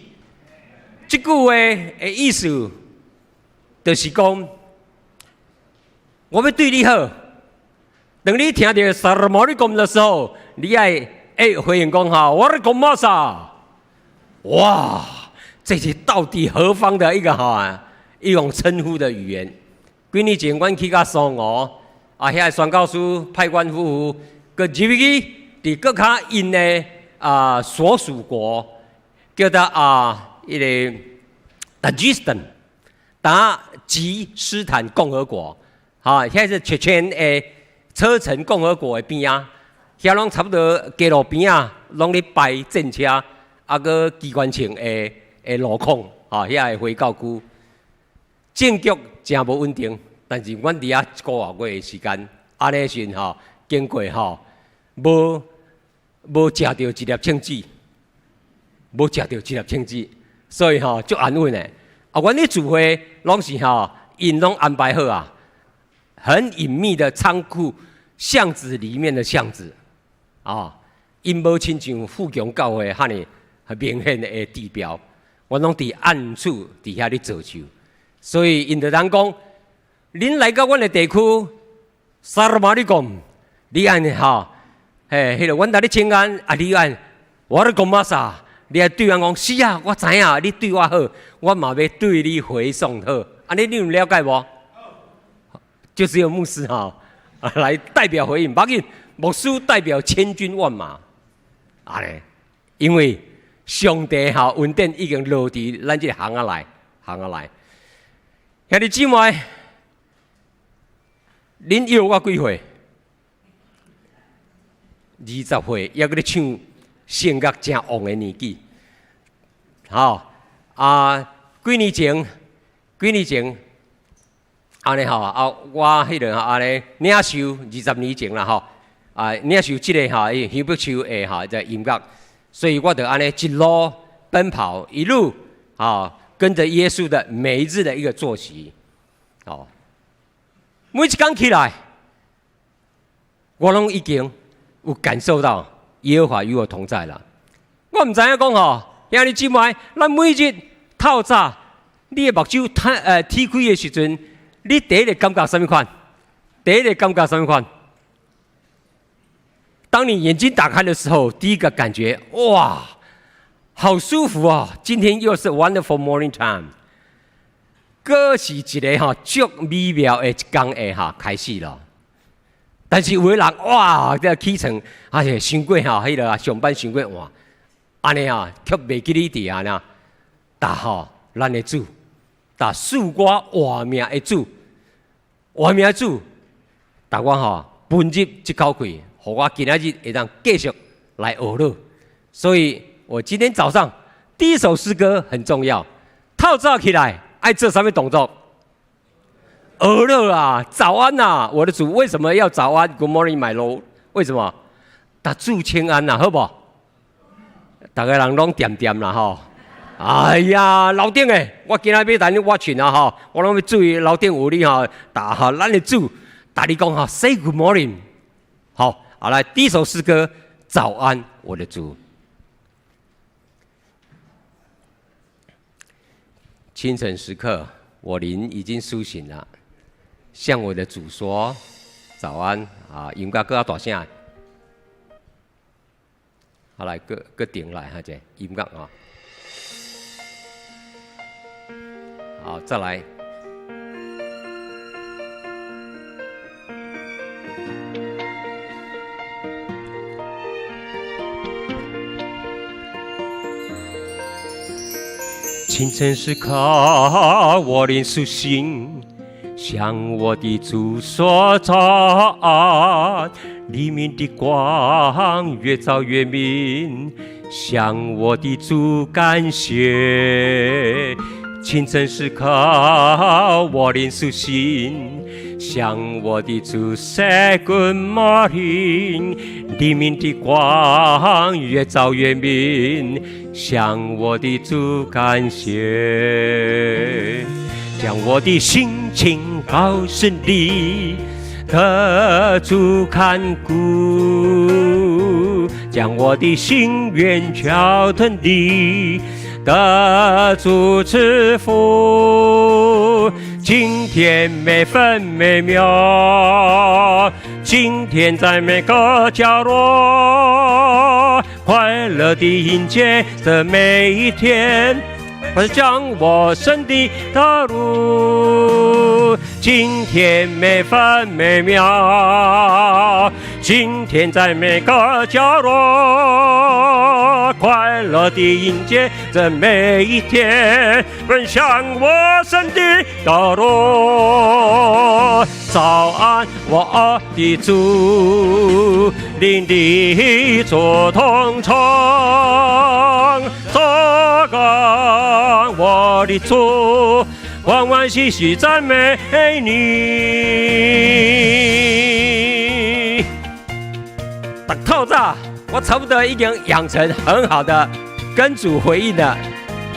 这句话的意思，就是讲，我要对你好。当你听到 Assalamualaikum 的时候，你爱回应讲哈，我的公妈啥？哇，这是到底何方的一种称呼的语言？几年前，阮去到苏俄，遐宣教师派阮夫妇个入去。伫各较因的所属国，叫做一个达吉斯坦共和国，现在是切切的车臣共和国的边啊，遐拢差不多街路边啊，拢咧摆战车，啊个机关枪的路况，啊遐的回教区，政局真无稳定。但是阮伫遐1个月的时间，安尼时吼，经过吼，无食到一粒枪子，所以吼足安稳的。啊，阮咧聚会拢是吼，因拢安排好啊，很隐秘的仓库巷子里面的巷子，啊，因无亲像富强教会遐尼明显的地标，阮拢伫暗处伫遐咧做秀，所以因就人讲。恁来到阮的地区，萨拉马里讲，你安吼，迄个阮搭咧请安，啊你安，我咧讲嘛啥？你还对人讲，是啊，我知影，你对我好，我嘛要对你回送好，安尼你有了解无？就是有牧师来代表回应，不要紧，牧师代表千军万马，安尼，因为上帝恩典已经落伫咱这个行来，兄弟姊妹。恁约我几岁？20岁，还搁咧唱性格真旺的年纪。几年前，安尼我迄个安尼领受20年前啦领受即个香柏树的在音乐，所以我就安尼一路奔跑，一路跟着耶稣的每一日的一个作息，每一天起来，我拢已经有感受到耶和华与我同在了。我唔知影讲兄弟姊妹，咱每日透早，你的目睭天开的时阵，你第一个感觉什么款？当你眼睛打开的时候，第一个感觉，哇，好舒服啊！今天又是 wonderful morning time。阁是一个足美妙的一天的开始咯。但是有的人哇，这起床伤过迄个上班伤过晚，安尼却袂记你伫安那，答咱的主，答赐我活命的主，答我分入这口气，互我今仔日会当继续来学乐。所以我今天早上第一首诗歌很重要，透早起来。爱做什么动作？饿了啊！早安呐，我的主，为什么要早安 ？Good morning, my Lord。为什么？答主请安呐，好不？大家人拢点点啦哎呀，楼顶诶，我今仔要带你watch啊我拢要注意楼顶有你答咱的主，答你讲say good morning。好，来第一首诗歌，早安，我的主。清晨时刻，我灵已经苏醒了，向我的主说早安音乐搁要大声，来搁顶来这音乐好，再来。清晨时刻，我灵苏醒，向我的主说早安。黎明的光越照越明，向我的主感谢。清晨时刻，我灵苏醒，向我的主 say good morning。黎明的光越照越明，向我的主感谢。将我的心情告诉你的主看顾，将我的心愿交托你的主赐福。今天每分每秒，今天在每个角落，快乐地迎接这每一天，将我生的道路。今天每分每秒，今天在每个角落，快乐地迎接这每一天，奔向我神的道路。早安，我的主，领你做同城。早安，我的主，欢欢喜喜赞美你。打透早，我差不多已经养成很好的跟主回应了。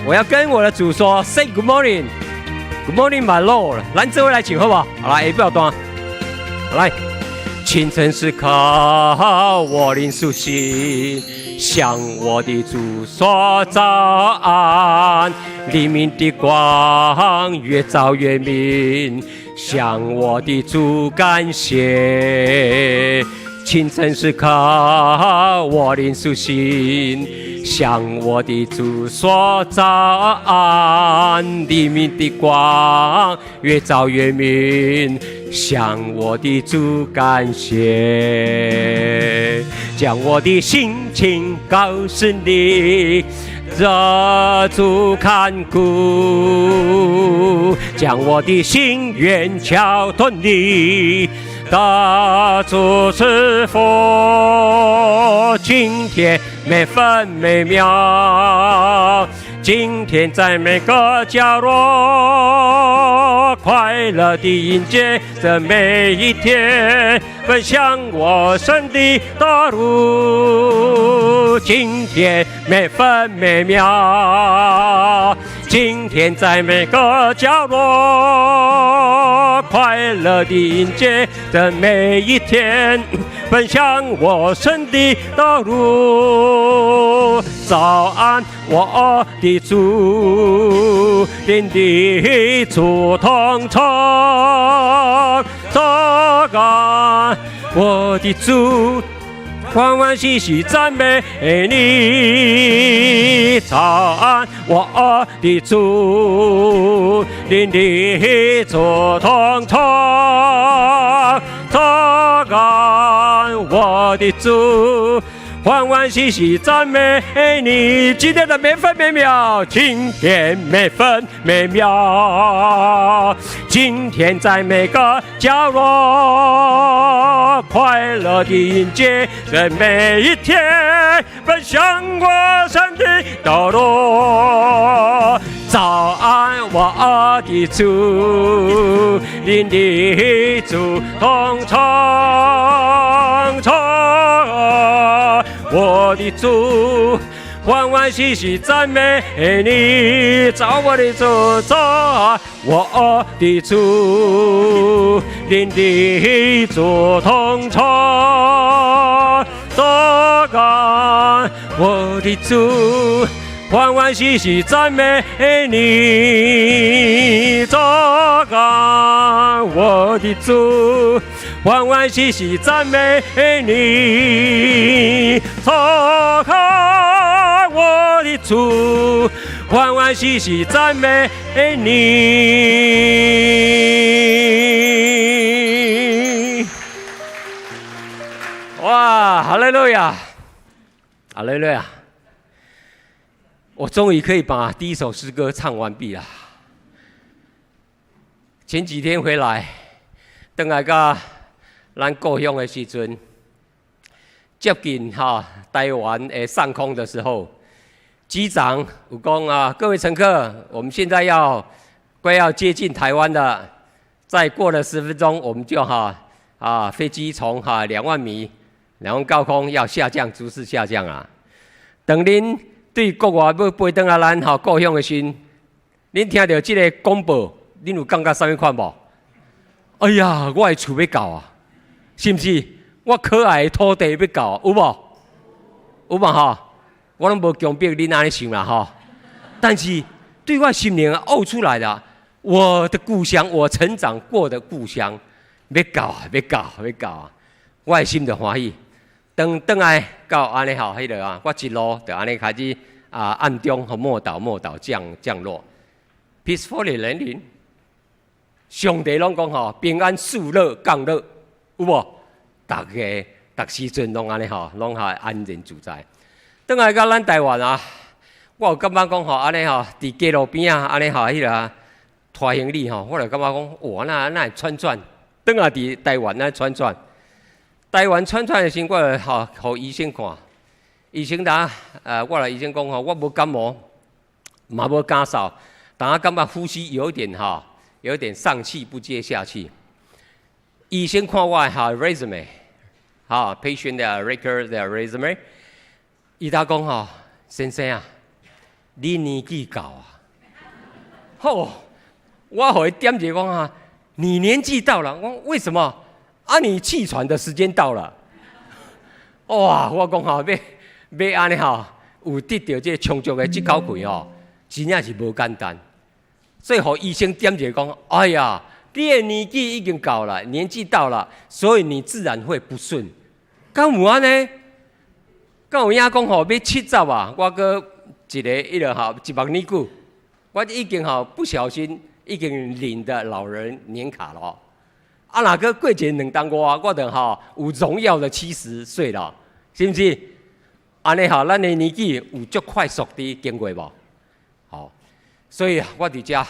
我要跟我的主说 ，Say good morning。Good morning, my Lord。咱这位来请好不好？好来，不要断。来，清晨时刻，我灵苏醒，向我的主说早安。黎明的光越照越明，向我的主感谢。清晨时刻，我灵苏醒，向我的主说早安。黎明的光越照越明，向我的主感谢。将我的心情告诉你，这主看顾，将我的心愿交托你。大主是否今天每分每秒，今天在每个角落，快乐地迎接这每一天，奔向我神的道路。今天每分每秒，今天在每个角落，快乐地迎接这每一天，奔向我神的道路。早安，我的主，领你主同城。早安，我的主，欢欢喜喜赞美你。早安，我的主，领你主同城。早安，我的主，欢欢喜喜赞美你。今天的每分每秒，今天每分每秒，今天在每个角落，快乐地迎接这每一天，奔向我神的道路。早安，我的主，领你主同城。我的主，欢欢喜喜赞美你。找我的主，找我的主，领你主同城。早安，我的主，欢欢喜喜赞美你。早安，我的主，欢欢喜喜赞美你。早安，我的主，欢欢喜喜赞美你。哇，哈利路亚，哈利路亚！我终于可以把第一首诗歌唱完毕了。前几天回来，回来到咱故乡的时阵，接近台湾的上空的时候，机长有讲啊，各位乘客，我们现在快要接近台湾了，再过了10分钟，我们就飞机从2万米2万高空要下降，逐次下降啊。等恁对国外要飞回来咱故乡的时，恁听到这个广播，恁有感觉啥物款无？哎呀，我的厝要到啊，是不是？我可爱的土地要到啊，有无？有嘛我拢无强迫恁安尼想啦但是对我心灵悟出来了，我的故乡，我成长过的故乡，要到啊！我的心就欢喜。等来到安尼迄个我一路就安尼开始暗中末导降落 ，peacefully landing。上帝拢讲平安速乐降乐，有无？大家逐时阵拢安尼吼，拢哈安然自在。倒来到咱台湾啊，我有感觉讲吼，安尼吼，伫街路边啊，安尼吼，迄个拖行李吼，我就感觉讲，哇，那会串串，倒来伫台湾那串串，台湾串串的时候，我吼，互医生看，医生答，我来医生讲吼，我无感冒，嘛无感冒，但我感觉呼吸有点上气不接下气。医生看我哈 resume， 哈 patient 的 record 的 resume， 伊他讲吼，先生啊，你年纪到啊，吼，我互伊点一讲啊，你年纪到了，我为什么？啊，你气喘的时间到了，哇，我讲吼要安尼吼，有得到这充足的这口气吼，真正是无简单。所以，互医生点一讲，哎呀，你的年纪已经到了，年纪到了，所以你自然会不顺。敢有安尼？敢有影讲吼要70啊？我搁一个100年久，我已经吼不小心已经领的老人年卡了。啊，若搁过一2当外，我就吼有荣耀的70岁了，是不是？安尼吼，咱的年纪有足快速地经过无？好。所以我伫遮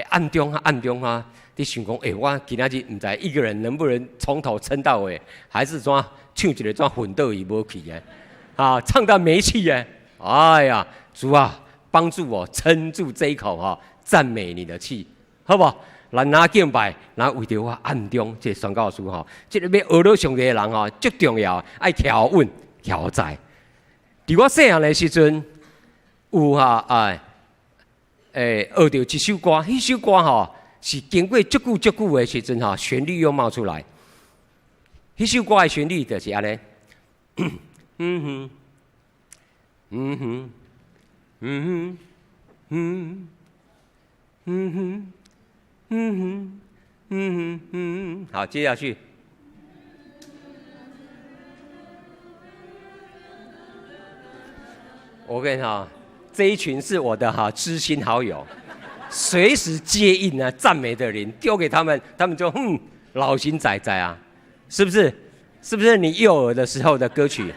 暗中啊，伫想讲，我今仔日唔知一个人能不能从头撑到尾，还是怎唱一个怎混倒伊无去的，啊，唱到没气的，哎呀，主啊，帮助我撑住这一口哈，赞美你的气，好不好？咱拿敬拜，然后为着我暗中这宣告书哈，这个要学到上帝的人哈，最重要爱调稳调在。伫我细汉的时阵，有学到一首歌，迄首歌吼是经过足久的时阵吼，旋律又冒出来。迄首歌的旋律就是安尼，好，接下去。我跟你讲。这一群是我的知心好友，随时接应呢赞美的人丢给他们，他们就老心仔仔啊，是不是？是不是你幼儿的时候的歌曲？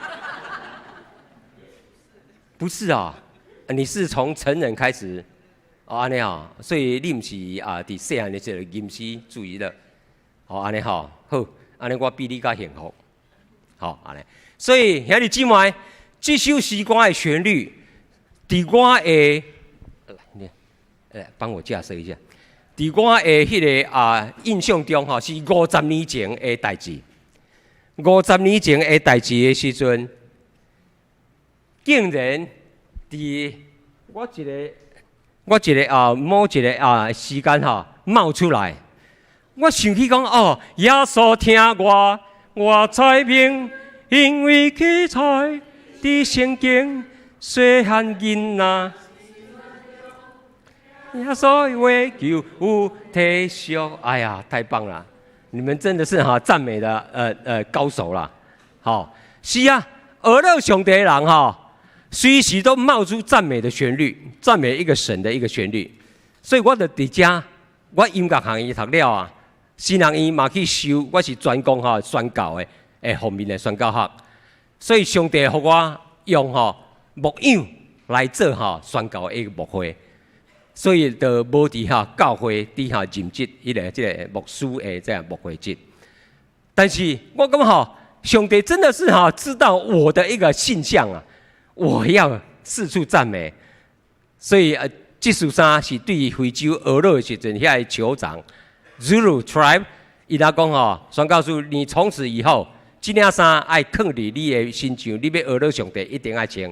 不是啊，你是从成人开始安尼啊，所以你不是伫细汉的时候吟诗注意的，安尼好，安尼我比你较幸福，好安尼。所以兄弟姊妹，这首诗歌的旋律。伫我的，帮我架设一下。伫我的迄个印象中吼，是50年前的代志。50年前的代志的时阵，竟然伫我一个某一个时间冒出来。我想起讲耶稣听我才明，因为记载伫圣经。细汉囡仔，耶稣为救有体恤，哎呀，太棒了！你们真的是赞美的高手啦。好，是啊，俄勒上帝的人随时都冒出赞美的旋律，赞美一个神的一个旋律。所以我就伫遮，我音乐行业读了啊，新人院嘛去修，我是专攻宣教的方面的宣教学，所以上帝互我用牧养来做宣教的一个牧会，所以就无伫教会底下任职即个牧师的这样牧会职。但是我感觉上帝真的是知道我的一个性向啊，我要四处赞美。所以这首衫是对非洲俄勒时阵遐个酋长 Zulu tribe， 伊拉讲宣告诉你从此以后，这件衫爱放伫你的身上，你要俄勒上帝一定爱穿。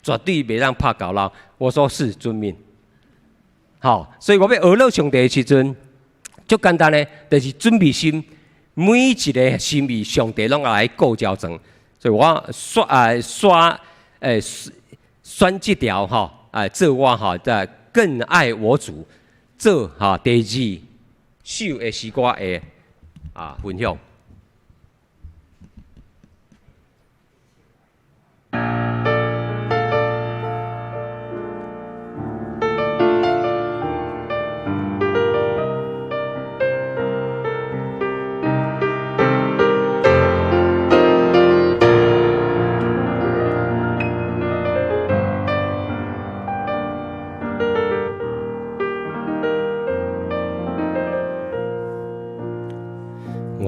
绝对袂让拍搞老，我说是遵命。好，所以我要学了上帝的时阵，最简单的，就是准备心，每一个心意，上帝拢来顾交成。所以我选这条做我的更爱我主，做第2首的诗歌的分享。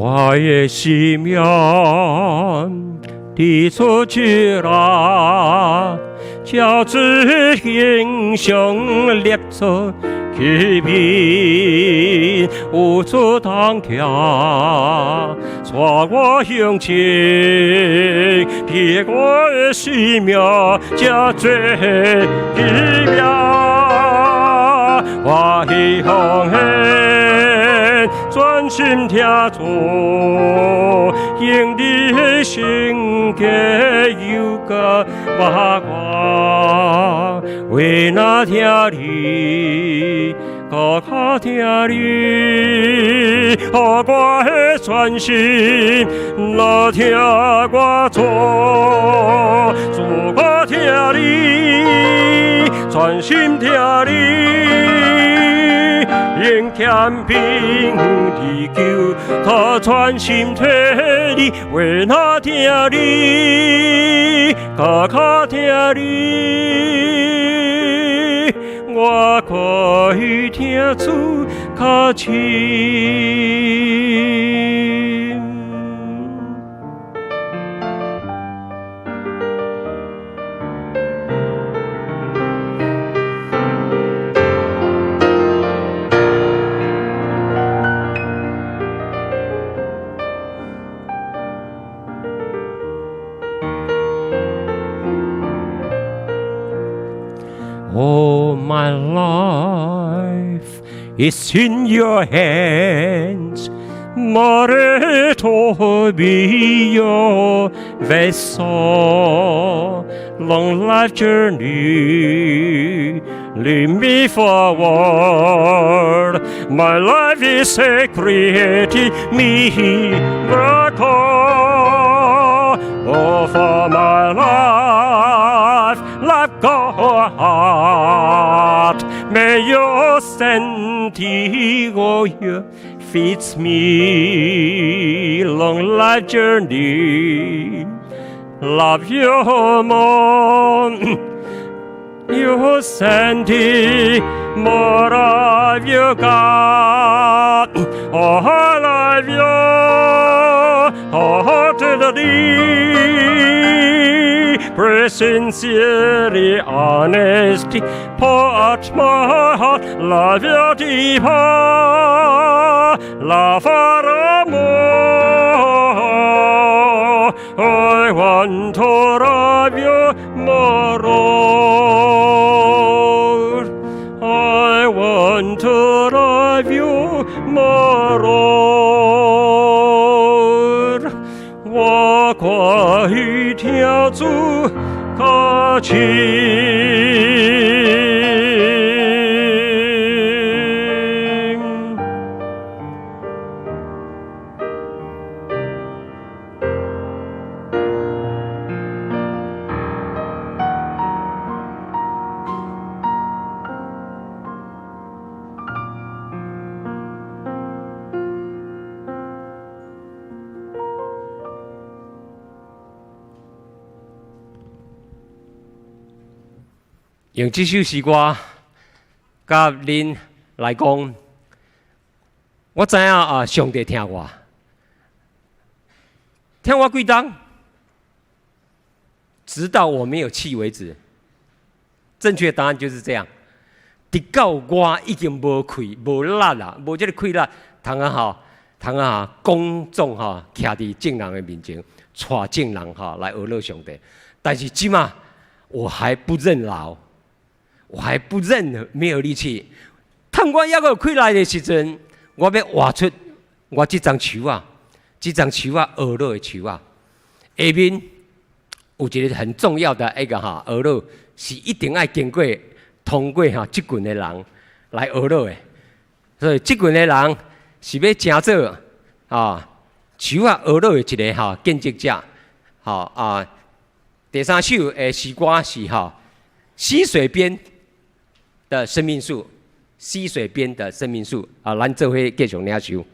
我的心命地出去啦，叫子英雄列出去边，有处当行，带我向前，替我的生命才做奇妙。我希望专心听从，用你的性格有个把我，为那听你，个较听你，予我的专心，那听我做，自我听你，专心听你。用天平地球，他全心替你，为那听你，较听你，我可以听出较清。Oh, my life is in your hands. Mare to be your vessel. Long life journey, lead me forward. My life is sacred, miracle. Oh, for my life, go heart, may your senti oil feeds me long life journey. Love you more, you senti more of you God. Oh, I love you, oh, to the pray sincerely, honesty, pour out my heart, love you deeper, love forevermore. I want to love you more, Lord. I want to love you more, Lord. 我可以听出较清。用这首诗歌，甲恁来讲，我知影啊，上帝听我，听我几冬，直到我没有气为止。正确答案就是这样。直到我已经无气、无力啦，无这个气力，通公众徛伫众人的面前，带众人来讹乐上帝。但是即马我还不认老。我还不认没有力气，当我要有气力的时阵，我要画出我这张树啊，讹乐的树啊。下面有一个很重要的讹乐，是一定要通过这群的人来讹乐的。所以这群的人是要成做树讹乐的一个见证者。第三首的诗歌是溪水边的生命树，溪水边的生命树咱做伙继续领受。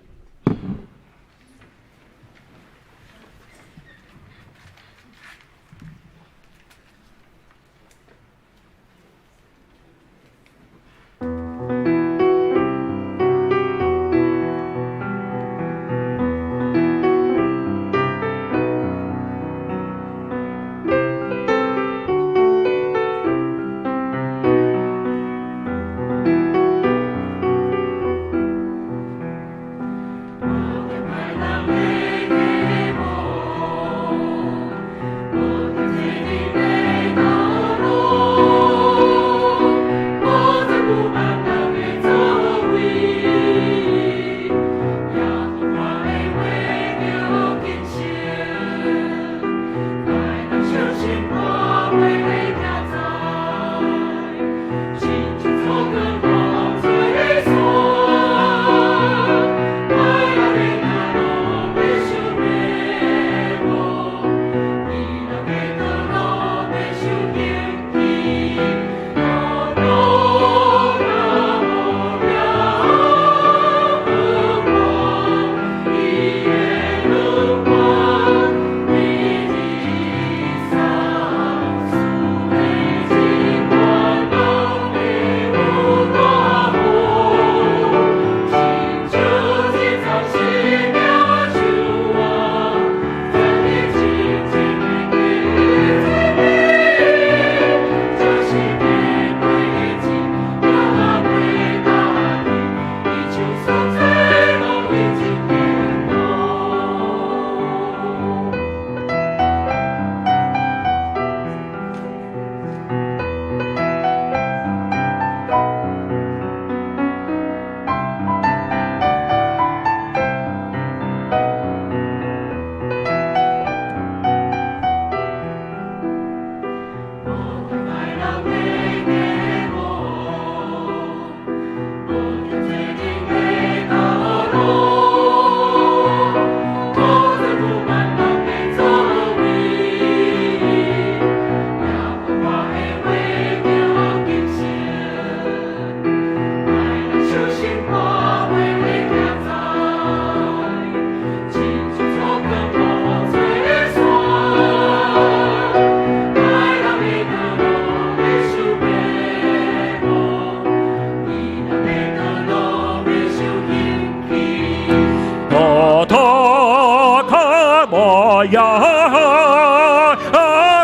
呀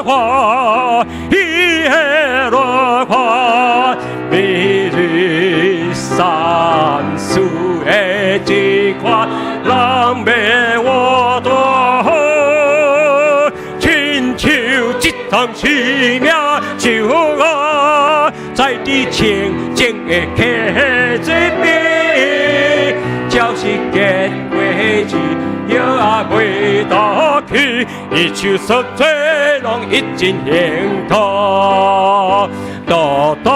花，一叶落花，每日三数的一块，人被我多好，亲像一趟生命就我，在你前前的客这边，就是结果子。摇啊袂倒去，一手所做拢一尽行头，多多。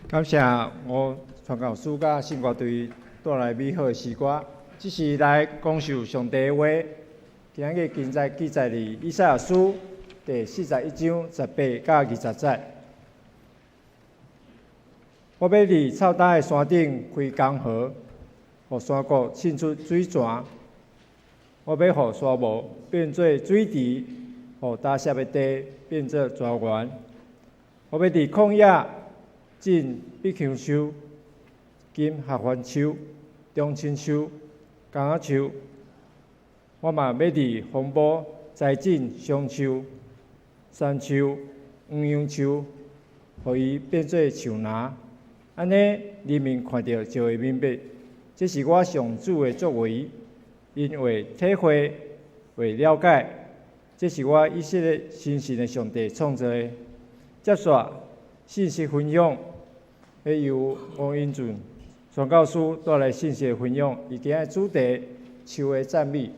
感谢我传教士甲信乐队带来美好的诗歌，这是来讲述上帝的话。今日记载伫以赛亚书第41章18到20节。我要伫臭大的山顶开江河，互山谷沁出水泉；我要互沙漠变做水池，互打湿的地变做泉源。我要伫旷野种碧香树、金合欢树、中青树、橄榄树。我嘛要伫风波栽种松树、山树、黄杨树，互伊变做树林。安尼人民看到就会明白，这是我上主的作为，因为体会、为了解，这是我以色列新神的上帝创造的。接续信息分享，要由王英俊传教士带来信息的分享，以今日主题树的赞美。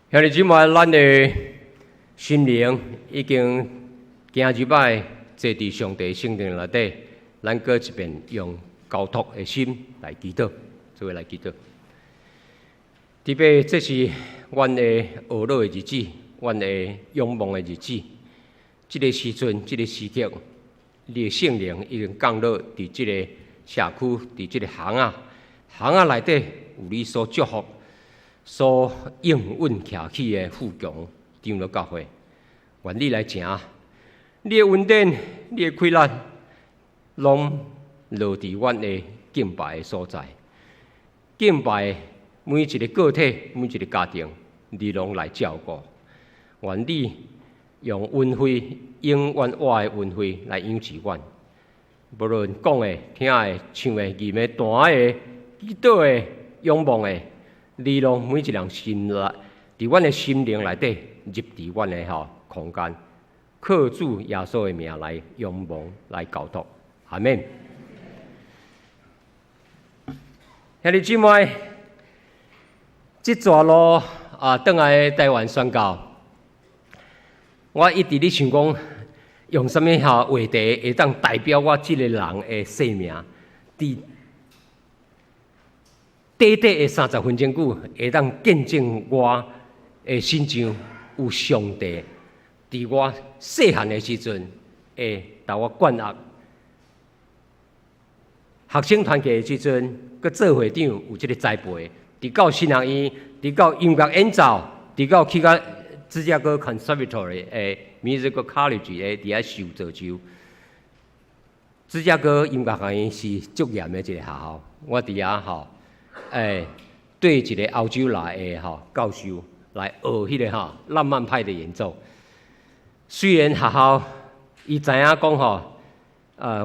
兄弟姊妹，咱的心灵已经今日摆坐伫上帝圣殿内底，咱搁一遍用交托的心来祈祷，做来祈祷。特别这是阮的学老的日子，阮的仰望的日子。这个时阵，这个时刻，你的圣灵已经降落伫这个社区，伫这个巷仔内底有你所祝福。所应允徛起的富强长老教会，愿你来行，你的恩典、你的快乐，拢落伫阮的敬拜的所在。敬拜每一个个体、每一个家庭，你拢来照顾。愿你用恩惠、永远活的恩惠来养治阮。无论讲的、听的、唱的、吟的、弹的、祈祷的、仰望的。你拢每一人心内，伫阮的心灵内底入伫阮的空间，靠主耶稣的名来仰望、来交托。阿免。兄弟姊妹，这段路倒来台湾宣教，我一直咧想讲，用什么话题会当代表我这个人的生命？伫短短的30分钟久，会当见证我的心上有上帝。伫我细汉的时阵，会带我灌压。学生团契的时阵，佮做会长有这个栽培。伫到新学院，伫到音乐演奏，伫到去到芝加哥 Conservatory 的 Musical College 的伫遐受造就。芝加哥音乐学院是足严的一个学校，我伫遐吼，对一个欧洲来的教授来学迄个浪漫派的演奏。虽然学校伊知影讲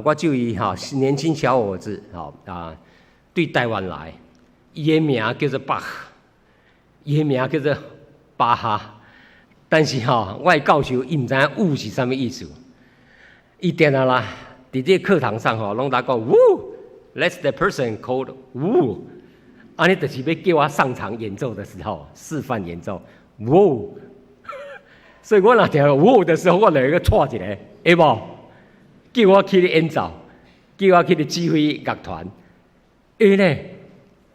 我就以年轻小伙子对台湾来，伊的名叫做巴哈，伊的名叫做巴哈，但是我的教授伊毋知影“舞”是啥物意思，伊定下来伫这课堂上拢在讲 “Woo”，That's the person called Woo， 安尼就是要叫我上场演奏的时候示范演奏 Woo。所以我若听到我的时候，我就个错一个，会无？叫我去演奏，叫我去指挥乐团。因为呢，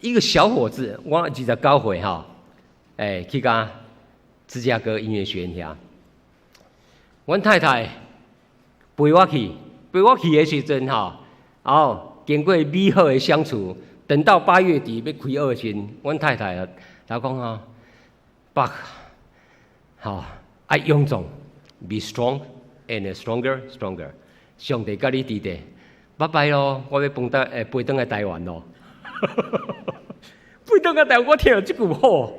一个小伙子，我29岁去甲芝加哥音乐学院遐。阮太太陪我去的时阵经过美好的相处，等到8月底要开学时，阮太太她讲爸，爱勇壮 ，be strong and stronger。上帝甲你伫地，拜拜咯！我要飞回来台湾咯。飞回来台湾，我听到这句好，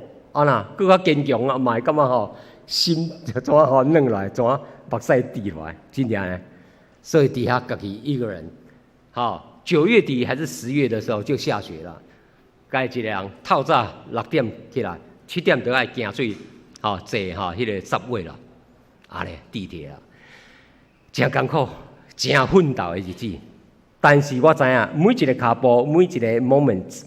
更较坚强啊！嘛会感觉心就怎软来，怎目屎滴来，真正呢。所以底下家己一个人，9月底还是10月的时候就下雪了。该一个人透早6点起来，7点就爱行水。坐迄个subway啦，地铁啦，真艰苦，真奋斗的日子。但是我知影，每一个脚步，每一个 moment，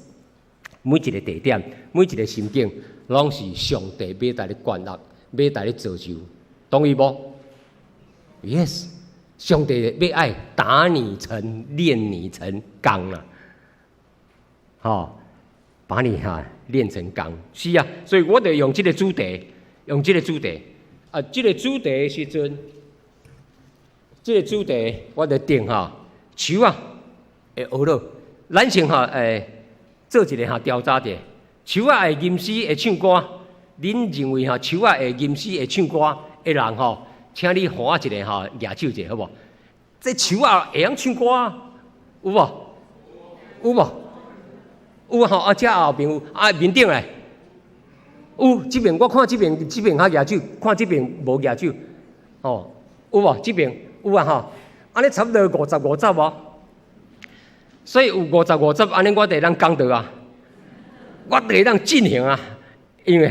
每一个地点，每一个心境，拢是上帝要带你灌压，要带你造就，同意无 ？Yes， 上帝要爱打你成，练你成钢啦，把你练成钢。是啊，所以我就用这个主题。这个主题的时阵，这个主题我就定树会学了。咱先做一个调查者，树会吟诗会唱歌。恁认为树会吟诗会唱歌的人请你和我一个举手者，好无？这树会晓唱歌有无？有无？有这后边有面顶嘞。有，这边我看这边较举手，看这边无举手。有无？这边有安尼差不多50-50无？所以有50-50，安尼我就当讲到我就当进行因为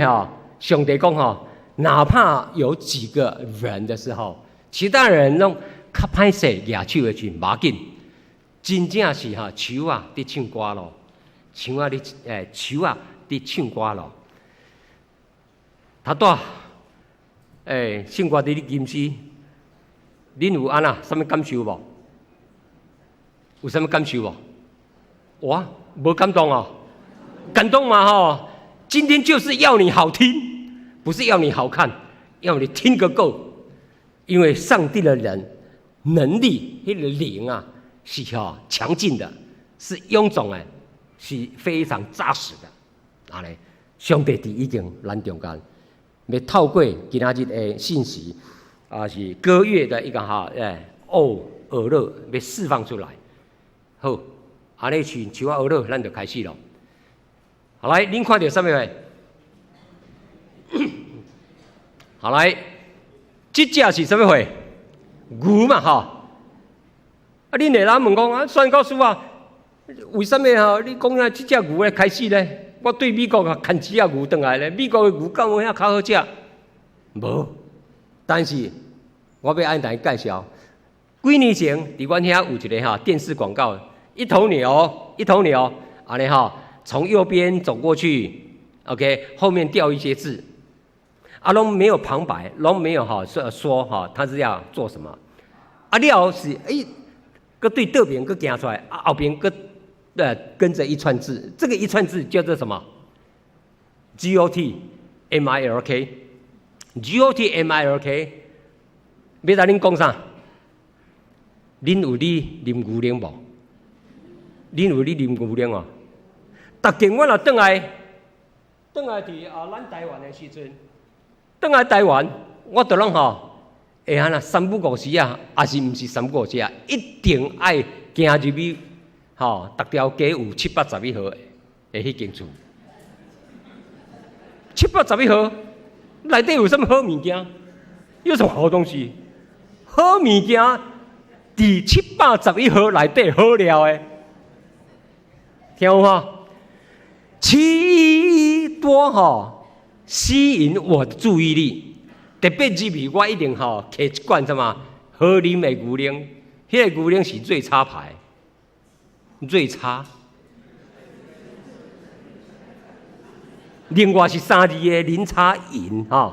上帝讲哪怕有几个人的时候，其他人拢较歹势举手的去，无要紧，真正是树伫唱歌咯，树伫唱歌咯。他带圣歌伫吟诗，恁有什么感受无？有什么感受无？我无感动感动嘛今天就是要你好听，不是要你好看，要你听个够。因为上帝的人能力，那个灵是强劲的，是臃肿的，是非常扎实的。上帝已经咱中间。要透过今仔日的信息，是歌乐的一个耳乐，要释放出来。好，安尼像耳乐，咱就开始咯。好来，恁看到什么未？好来，这只是什么货？牛嘛恁下人问讲宣告师为什么你讲这只牛咧开始咧？我对美国牵几只牛回来咧，美国的牛敢有遐较好食？无，但是我要按大家介绍。几年前，伫阮遐有一个电视广告，一头牛，安尼从右边走过去 ，OK， 后面掉一些字，拢没有旁白，拢没有说他是要做什么。啊了是搁对倒边搁行出来，后边搁跟着一串字，这个一串字叫做什么 ？GOT，MILK，GOT，MILK， 要甲恁讲啥？恁有哩啉牛奶无？恁有哩啉牛奶哦？逐间我若转来伫咱台湾的时阵，转来台湾，我就拢会安那三不五时啊，也是毋是三不五时啊，一定爱行入去逐条街有781號的迄間厝，781號內底有什麼好物件？有什麼好東西？好物件伫711號內底好料的，聽有無？7多吸引我的注意力，特別入去我一定摕一罐什麼好啉的牛奶，迄個牛奶是最差牌。最差，另外是3字的林差银看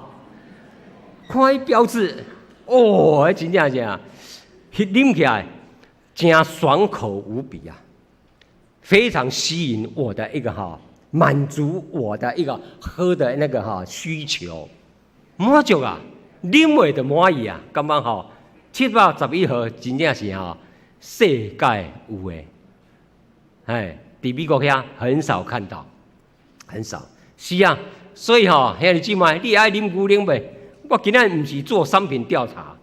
迄标志，迄真正是啊，啉起来真爽口无比啊，非常吸引我的一個滿足我的一個喝的那個需求，滿足啊，啉袂就滿意啊，感覺711號真正是世界有的。在美国遐很少看到，很少。是啊，所以兄弟姊妹，你爱啉牛奶袂？我今仔毋是做商品调查，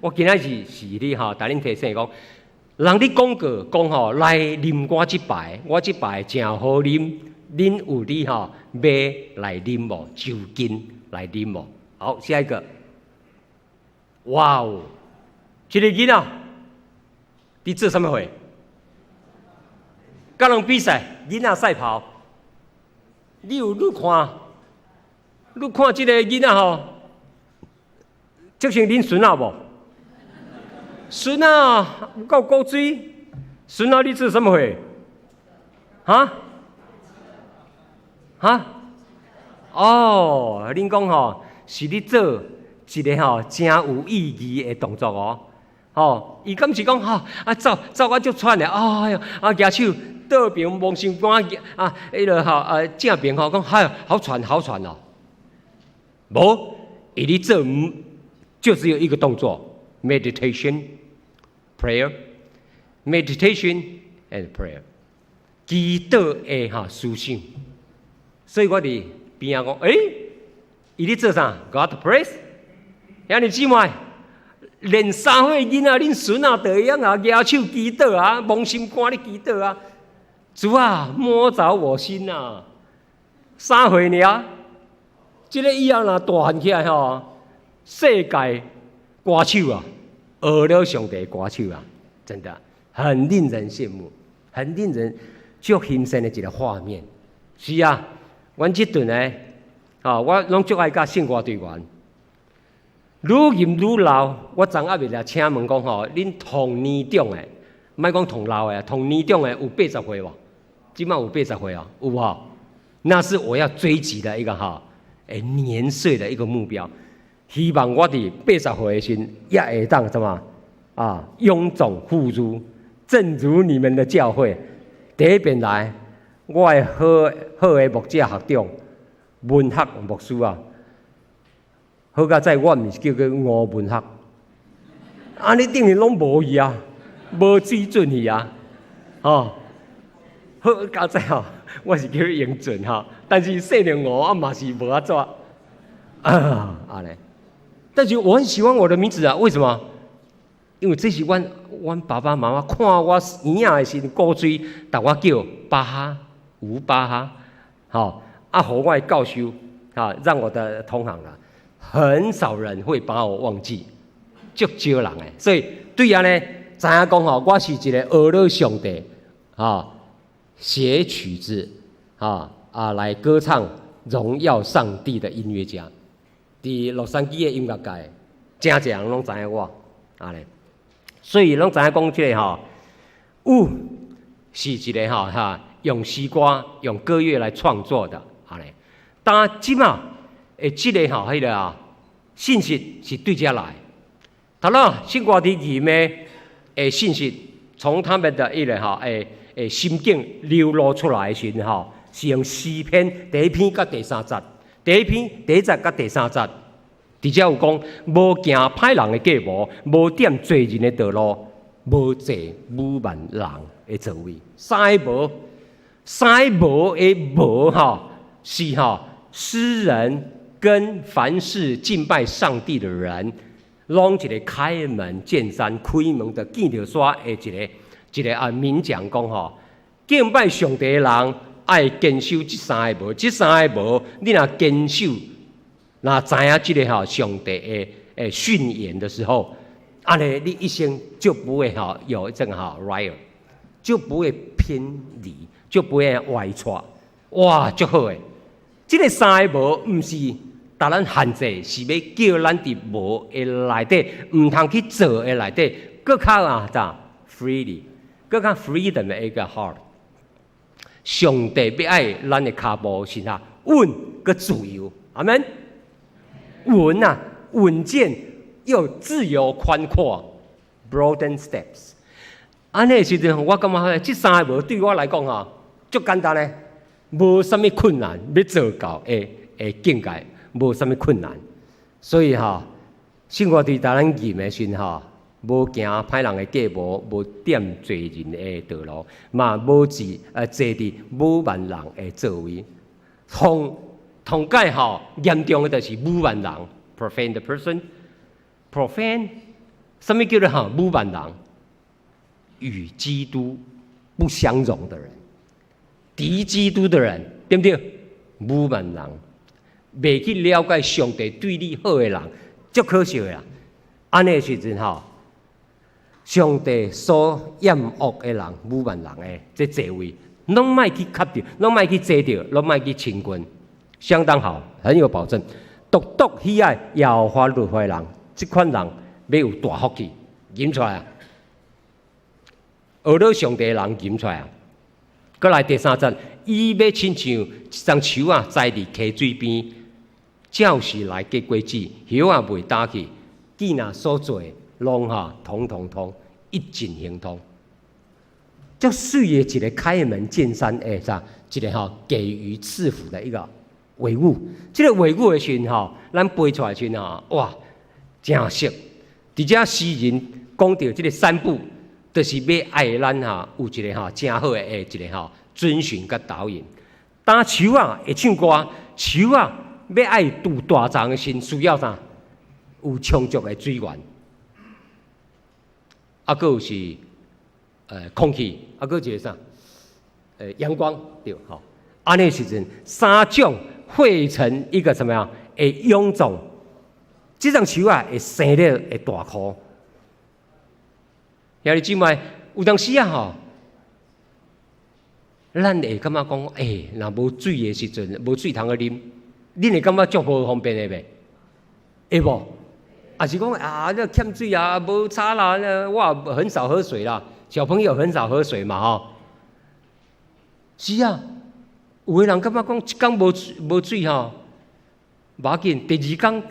我今仔是你甲恁提醒讲，人咧广告讲来啉我即排，我即排真好啉，恁有你买来啉无？就近来啉无？好，下一个，哇哦，这个囡仔，你做什么会？甲人比赛，囡仔赛跑，你看即个囡仔就像恁孙仔无？孙仔有够古锥，孙仔你做什么会？恁讲是你做一个真有意义的动作哦。伊敢是讲走我足喘的，哎哟举手。倒边望心肝正边讲好喘哦，无，伊咧做就只有一个动作 ，meditation and prayer， 祈祷的思想。所以我伫边仔讲，伊咧做啥 ？God praise， 兄弟姊妹，连3岁囡仔恁孙仔都一样举手祈禱望心肝咧祈禱主啊，摸着我心3岁尔，这个以后若大汉起来世界歌手学了上帝歌手真的很令人羡慕，很令人足欣赏的一个画面。是啊，阮这顿呢，我拢足爱甲圣歌队员，愈吟愈老。我昨暗日请问讲恁同年长的，莫讲同老的，同年长的有80岁无？今晚有80岁有无？那是我要追及的一个年岁的一个目标。希望我伫80岁的时候也会当什么臃肿富足，正如你们的教会。第一遍来，我的好的牧者学长、文学牧师好甲在我毋是叫做吴文学，安尼等于拢无去无水准去好加在我是叫英俊但是细量我嘛是无怎安尼。但是我很喜欢我的名字为什么？因为这是阮爸爸妈妈看我婴仔的时候鼓吹，但我叫巴哈吴巴哈，互我的教授让我的同行很少人会把我忘记，足少人的。所以对安尼知影讲我是一个学了上帝写曲子来歌唱荣耀上帝的音乐家，伫洛杉矶的音乐界，真侪人拢知影我安尼，所以拢知影讲这个是一个用诗歌、用歌乐来创作的安尼。当然，即马这个迄个信息是对遮来，当然，新瓜地语的信息从他们的心境流露出来的时候，是用诗篇第一篇甲第三节，第一节甲第三节，直接有讲无行歹人的计谋，无点罪人的道路，无坐侮慢人的座位。三个无的无是诗人跟凡是敬拜上帝的人，拢一个开门见山、开门就见着山的一个明讲讲敬拜上帝的人爱坚守这三个无，这三个无你若坚守，若知影这个上帝的训言的时候，安尼你一生就不会有这个riot， 就不会偏离，就不会歪错。哇，足好诶！这个三个无唔是达咱限制，是要叫咱伫无的内底，唔通去做的内底，更较freely， 更较 freedom 的一个 heart。上帝要爱咱的脚步是稳个自由，阿门。稳健又自由宽阔 ，broaden steps。安尼时阵，我感觉这三个无对我来讲足简单咧，无啥物困难，要做到的境界，无啥物困难。所以生活伫咱念的时无行歹人的计谋，无点罪人的道路，嘛无坐伫侮慢人的座位。同解严重的就是侮慢人 ，profane the person，profane， 什么叫做侮慢人？与基督不相容的人，敌基督的人，对不对？侮慢人，未去了解上帝对你好的人，足可惜的啦。安尼时阵上帝所厌恶的人、侮慢人的这座位，拢莫去吸着，拢莫去坐着，拢莫去亲近，相当好，很有保证。独喜爱耶和华律法的人，这款人要有大福气，引出来学到上帝的人引出来再来第三节，伊要亲像一丛树栽伫溪水边，照时来结果子，叶未打去，既若所做的拢通一尽行通。足水的一个开门见山的一个给予赐福的一个维护。这个维护的时候咱背出来的时候哇，真熟。而且诗人讲到这个三步，就是要爱咱有一个真好的一个遵循甲导引。当树会唱歌，树要爱拄大丛的时，需要啥？有充足的水源。还有是空气，还有一个啥？阳光对吼。安尼时阵，三种汇成一个什么样？会臃肿。这种树会生了会大棵。兄弟姊妹，有当时咱会感觉讲，若无水的时阵，无水通去啉，恁会感觉足无方便的袂？会无？还是讲这欠水无差啦，我很少喝水啦，小朋友很少喝水嘛是有的人感觉讲一天无水无要紧，第二天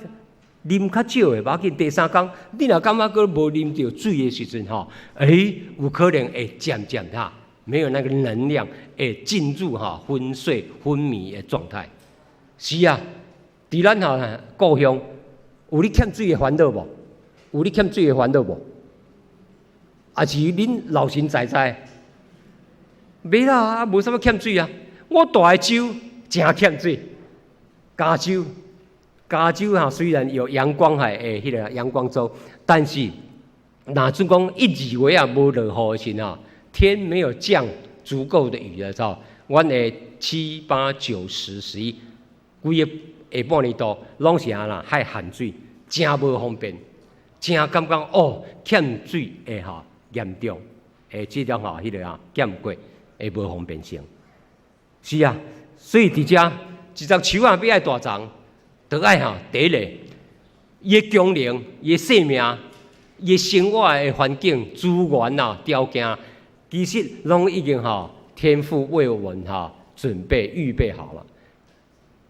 啉较少的无要紧，第三天你若感觉佫无啉到水的时阵有可能会渐渐没有那个能量，会进入昏睡昏迷的状态。是伫咱故乡。有你欠水的烦恼无？有你欠水的烦恼无？还是恁老神在在？袂啦，无啥物欠水我大个州真欠水，加州虽然有阳光海迄个阳光州，但是若准讲1、2月无落雨的时天没有降足够的雨的时候，阮的7、8、9、10、11，规个下半年度拢是海限水。真无方便，真感觉欠水会严重，这种迄个减过会无方便性。是所以伫遮一丛树要爱大丛，就爱第一个，伊的功能、伊的生命、伊的生活的环境、资源条件，其实拢已经天父为我们准备预备好了，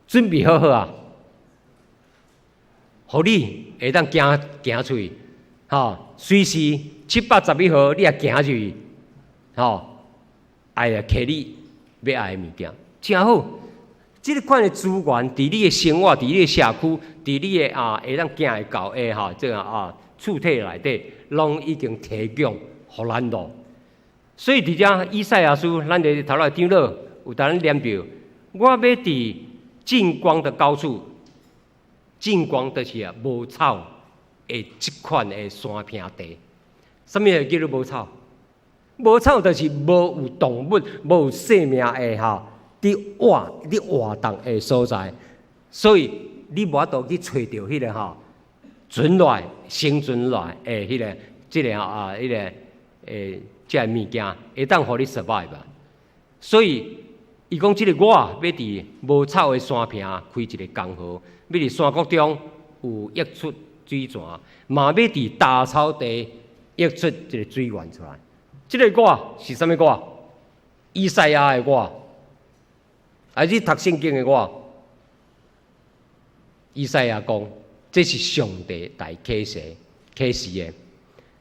准备好互你会当行出去，随时711号，你也行入去，哎呀，摕你要爱的物件，真好。这个款的资源，伫你的生活，伫你的社区，伫你的会当行的教的这个厝体内底，拢已经提供互咱咯。所以伫遮以赛亚书，咱伫头来张老有当念着，我要伫近光的高处，近光就是无草的即款的山坪地。什么叫做无草？无草就是无有动物、无有生命的伫活动的所在，所以你无法度去找到迄个存来生存来的迄个即个即个物件，会当互你 survive。所以伊讲即个我要伫无草的山坪开一个工河，要伫山谷中有溢出水泉，嘛要伫大草地溢出一个水源出来。即个我是啥物我？以赛亚的我。还是读圣经的我，以赛亚讲，这是上帝来启示的。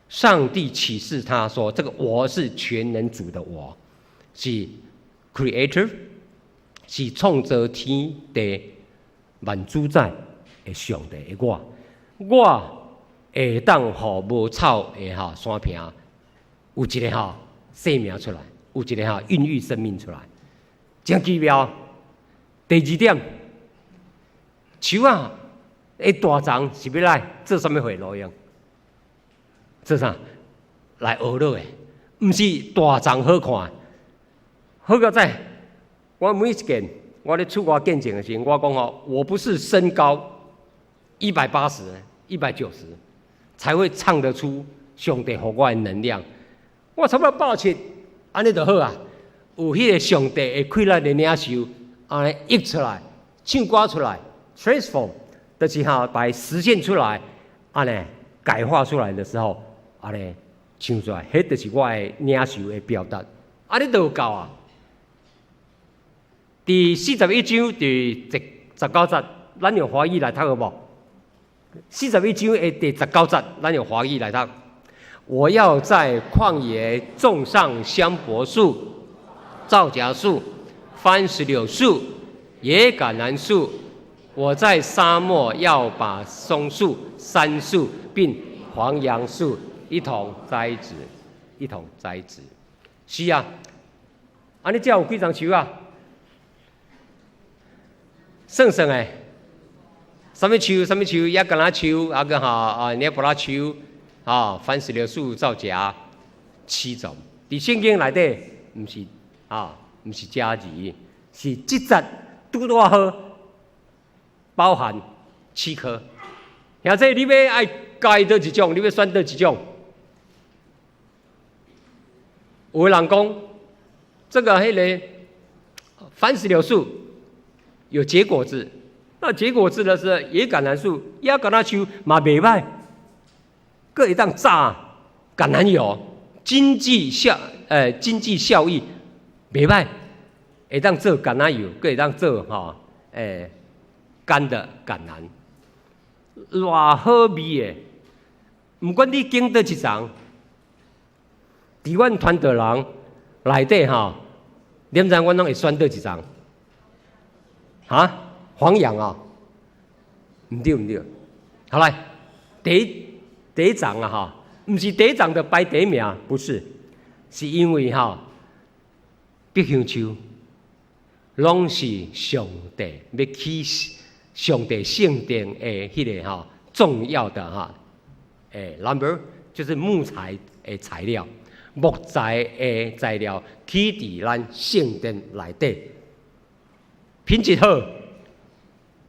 上帝启示他说：“这个我是全能主的我，是 Creator， 是创造天地万主宰的上帝的我。我会当互无草的山坪有一个生命出来，有一个孕育生命出来，真奇妙。”第二点，树的大丛是要来做什么会路用？做啥？来学乐的，毋是大丛好看。好个在，我每一件我咧出国见证的时候，我讲我不是身高180、190才会唱得出上帝给我的能量。我差不多170，安尼就好啊。有迄个上帝会开咱的领袖。安尼溢出来，唱歌出来 ，transform， 就是把实现出来，安尼改化出来的时候，安尼唱出来，迄就是我的领袖的表达，安尼就有够啊。第41章第19节，咱用华语来读好无？41章的第19节，咱用华语来读。我要在旷野种上香柏树、皂荚树。番石榴树、野橄榄树，我在沙漠要把松树、杉树并黄杨树一同栽植，一同栽植。是啊，安尼才有几丛树啊？算算诶，什么树？什么树？野橄榄树，野布拉树，番石榴树、皂荚7种。伫圣经内底，毋是毋是加字，是即节拄多好，包含7颗。现在你要爱改倒一种，你要选倒一种？有的人讲，这个番石榴树有结果子，那结果子的是野橄榄树、野橄榄树嘛袂歹，各会当榨橄榄油，经济效益。袂歹，会当做橄榄油，佮会当做干的橄榄，偌好味的。毋管你经倒一丛，伫阮团队人内底念在阮拢会选倒一丛。黄杨毋对毋对。好来，第一丛毋是第一丛的排第一名，不是，是因为碧香树，拢是上帝要起上帝圣殿的迄个重要的number， 就是木材的材料，木材的材料起伫咱圣殿内底，品质好，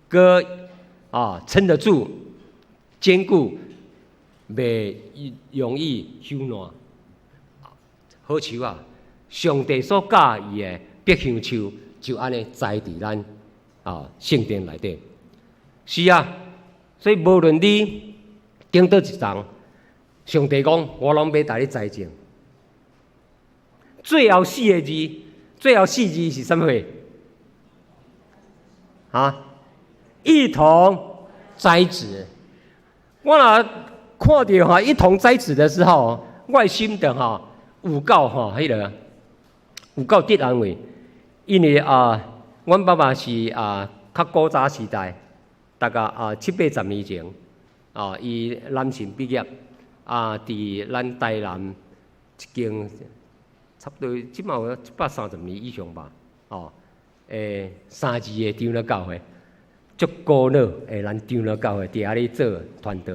佮撑得住，坚固，袂容易朽烂，好树啊！上帝所教伊的碧香树，就安尼栽伫咱圣殿内底。是啊，所以无论你顶倒一丛，上帝讲我拢要带你栽种。最后4个字，最后4字是什么话？一同栽植。我若看到哈一同在此的时候，我的心的哈有够哈迄个有够得安慰，因为阮爸爸是较古早时代，大概7、8、10年前伊南城毕业伫咱台南一间差不多即嘛有130年以上吧，3字的长老教会，足古老的咱长老教会伫遐咧做传道，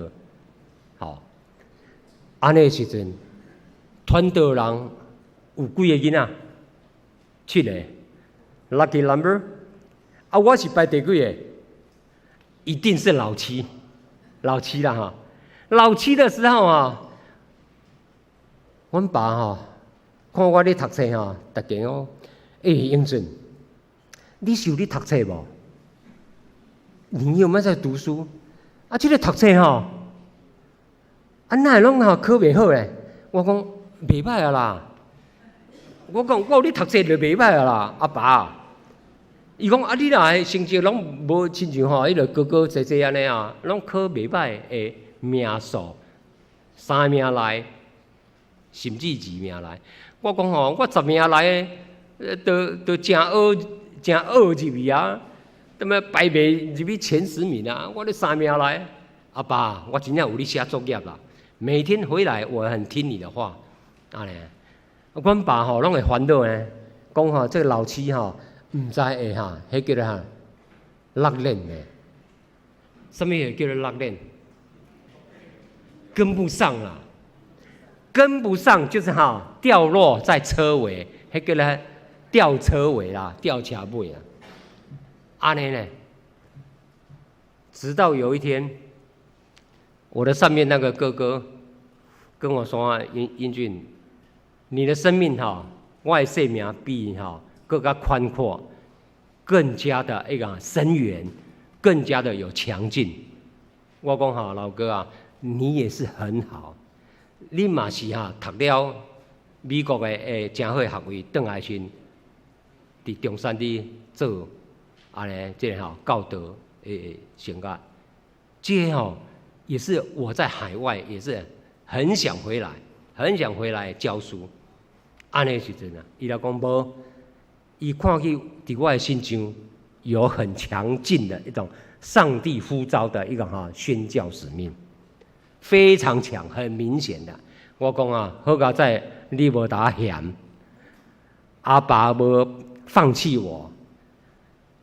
安尼时阵，传道人有几个囡仔？7个 ，lucky number。我是排第几个？一定是老7啦哈。老7的时候阮爸看我咧读册逐家英俊，你是有咧读册无？你有没有在读书？这个读册哪会拢考袂好咧？我讲袂歹啊啦。我讲我有咧读册就袂歹啊啦，阿爸。伊讲你若成绩拢无亲像迄个哥哥姐姐安尼拢考袂歹的名数，3名内，甚至2名内。我讲我10名内都真好入去排袂入去前10名啊！我咧3名内，阿爸，我真正有咧写作业啦。每天回来，我很听你的话，阮爸拢会烦恼呢，讲这个老7唔知会迄叫做落练的，什么叫做落练？跟不上啦，跟不上就是掉落在车尾，迄叫做吊车尾啦，吊车尾啦。安尼呢，直到有一天，我的上面那个哥哥跟我说：“英俊，你的生命我的生命比更加宽阔，更加的一个深远，更加的有强劲。”我讲老哥你也是很好，你嘛是读了美国的真好的学位，转来先伫中山里做这个教导的生涯，这也是我在海外也是很想回来教书。安尼时阵伊来讲无，伊看去伫我的心中有很强劲的一种上帝呼召的一个宣教使命，非常强，很明显的。我讲好佳在你无打嫌，阿爸无放弃我。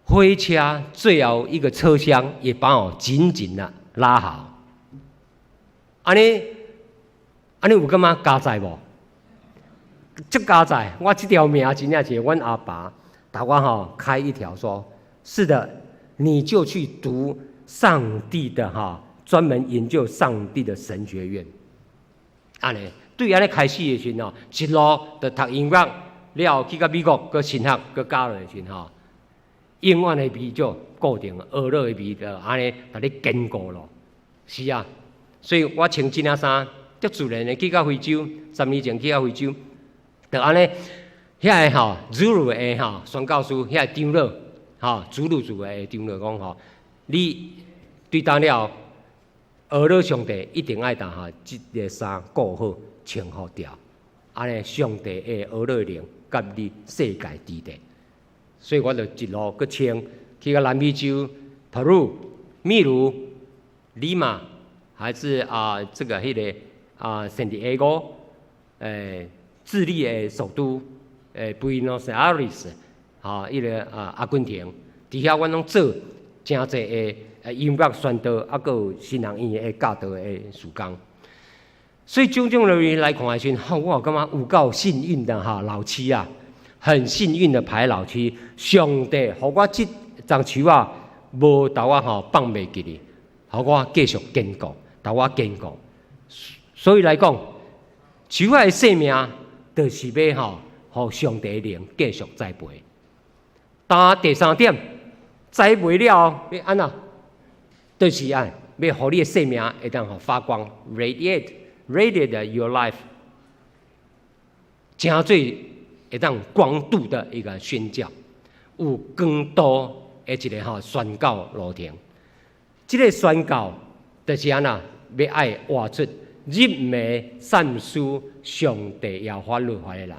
火车最后一个车厢也把我紧紧的拉好，安尼有感觉加载无？这加载，我这条命真正是阮阿爸打我开一条说，是的，你就去读上帝的专门研究上帝的神学院。安尼对安尼开始的时阵一路就读音乐，了去到美国个神学个教的时阵英文的味就固定，俄罗的味就安尼，把你坚固咯。是啊，所以我穿这件衫，足自然的去到非洲，10年前去到非洲，就安尼，遐个祖鲁的宣教师，遐个长老，祖鲁族的长老讲你对当了俄罗上帝一定爱把这个衫顾好，穿好掉，安尼上帝的俄罗灵甲你世界之地。所以我就一路去穿，去到南美洲、Peru、秘鲁、利马，还是这个迄个圣地亚哥，智利的首都Buenos Aires，迄个阿根廷，伫遐阮拢做真侪的音乐宣导，还有新人院的教导的事工。所以种种来看的时候，我感觉有够幸运的老7很幸运的排老7，上帝互我这丛树无把我放袂记哩，互我继续坚固，把我坚固。所以来讲，树的生命就是要互上帝灵继续栽培。第3点，栽培了要安怎？就是要互你的生命会当发光 ，radiate your life， 真最。会当广度的一个宣教，有更多的一个宣教路程。这个宣教就是安那要爱活出入迷善思上帝耶和华律法的人。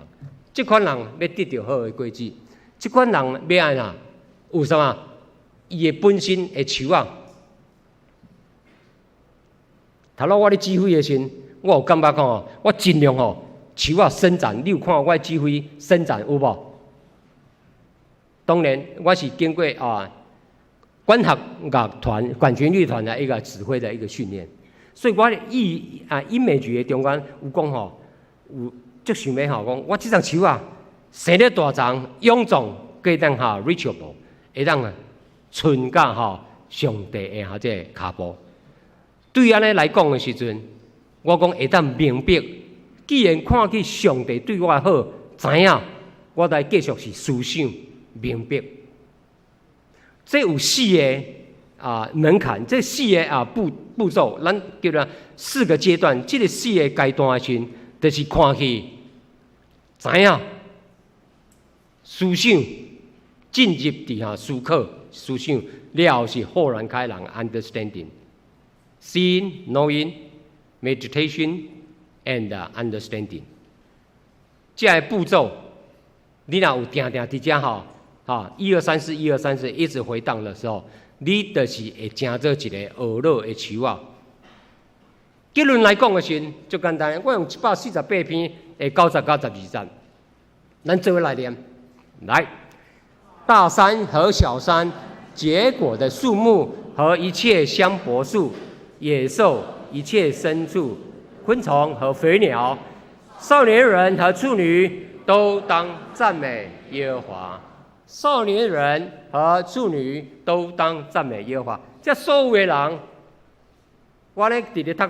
这款人要得到好的果子，这款人要安怎？有啥么？伊的本身的树啊，头仔我咧指挥的时候，我有感觉讲哦，我尽量哦，树啊伸展，你有看我指挥伸展有无？当然，我是经过管弦乐团、管弦乐团的一个指挥的一个训练，所以我音乐剧的中间有讲吼，有足想要吼讲，我这张树啊，生得大长、臃肿，可以当哈 reachable， 会当啊存甲吼上帝的哈这骹步。对安尼来讲的时阵，我讲会当明白，既然看去上帝对我好，知影我来继续是思想明白。这有4个门槛，这4个步骤，咱叫做4个阶段。这个4个阶段的时候，就是看去知影思想进入伫下思考思想了后是豁然开朗 understanding。Seeing, knowing, meditation, and understanding。这个步骤，你若有定伫遮吼，1、2、3、4、1、2、3、4一直回荡的时候，你就是会成做一个学老的树啊。结论来讲的时候，就简单，我用148篇的90、92站，咱做伙来念。来，大山和小山，结果的树木和一切香柏树。野兽、一切牲畜、昆虫和飞鸟，少年人和处女都当赞美耶和华。少年人和处女都当赞美耶和华。这所有的人，我咧伫咧读，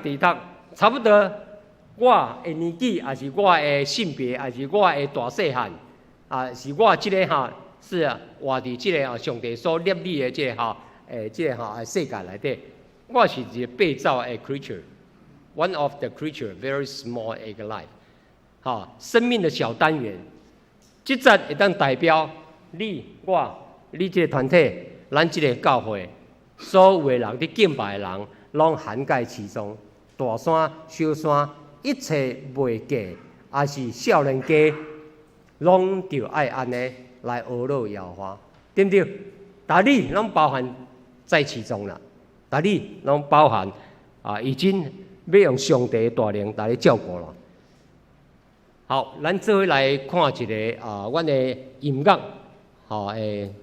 差不多我的年纪，还是我的性别，还是我的大细汉，是我这个是活伫这个上帝所立立的这个这个世界内底。我是一个被造的 creature，one of the creature very small egg life， 生命的小单元。这节会当代表你我这个团体，咱这个教会，所有的人伫敬拜的人，拢涵盖其中。大山、小山，一切未嫁，也是少年家，拢着爱安尼来学老耶和华，对不对？但你拢包含在其中啦。但你拢包含已经要用上帝的大能来照顾了。好，咱做伙来看一个阮的音乐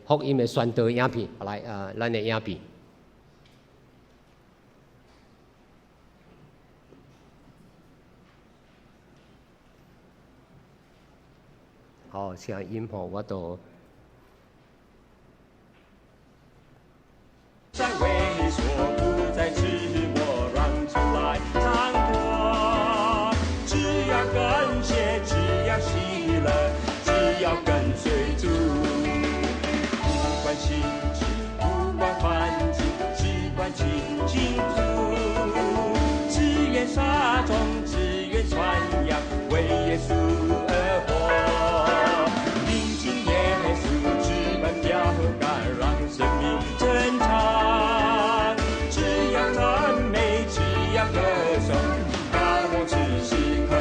福音的宣导影片，来咱的影片。好，声音我都。在畏缩，不再自我，让出来掌舵。只要感谢，只要喜乐，只要跟随主。不管心情，不管环境，只管亲近主。只愿撒种，只愿传扬，为耶稣而活。临近耶稣，直奔标杆，让生命增长。歌颂，把我只时刻。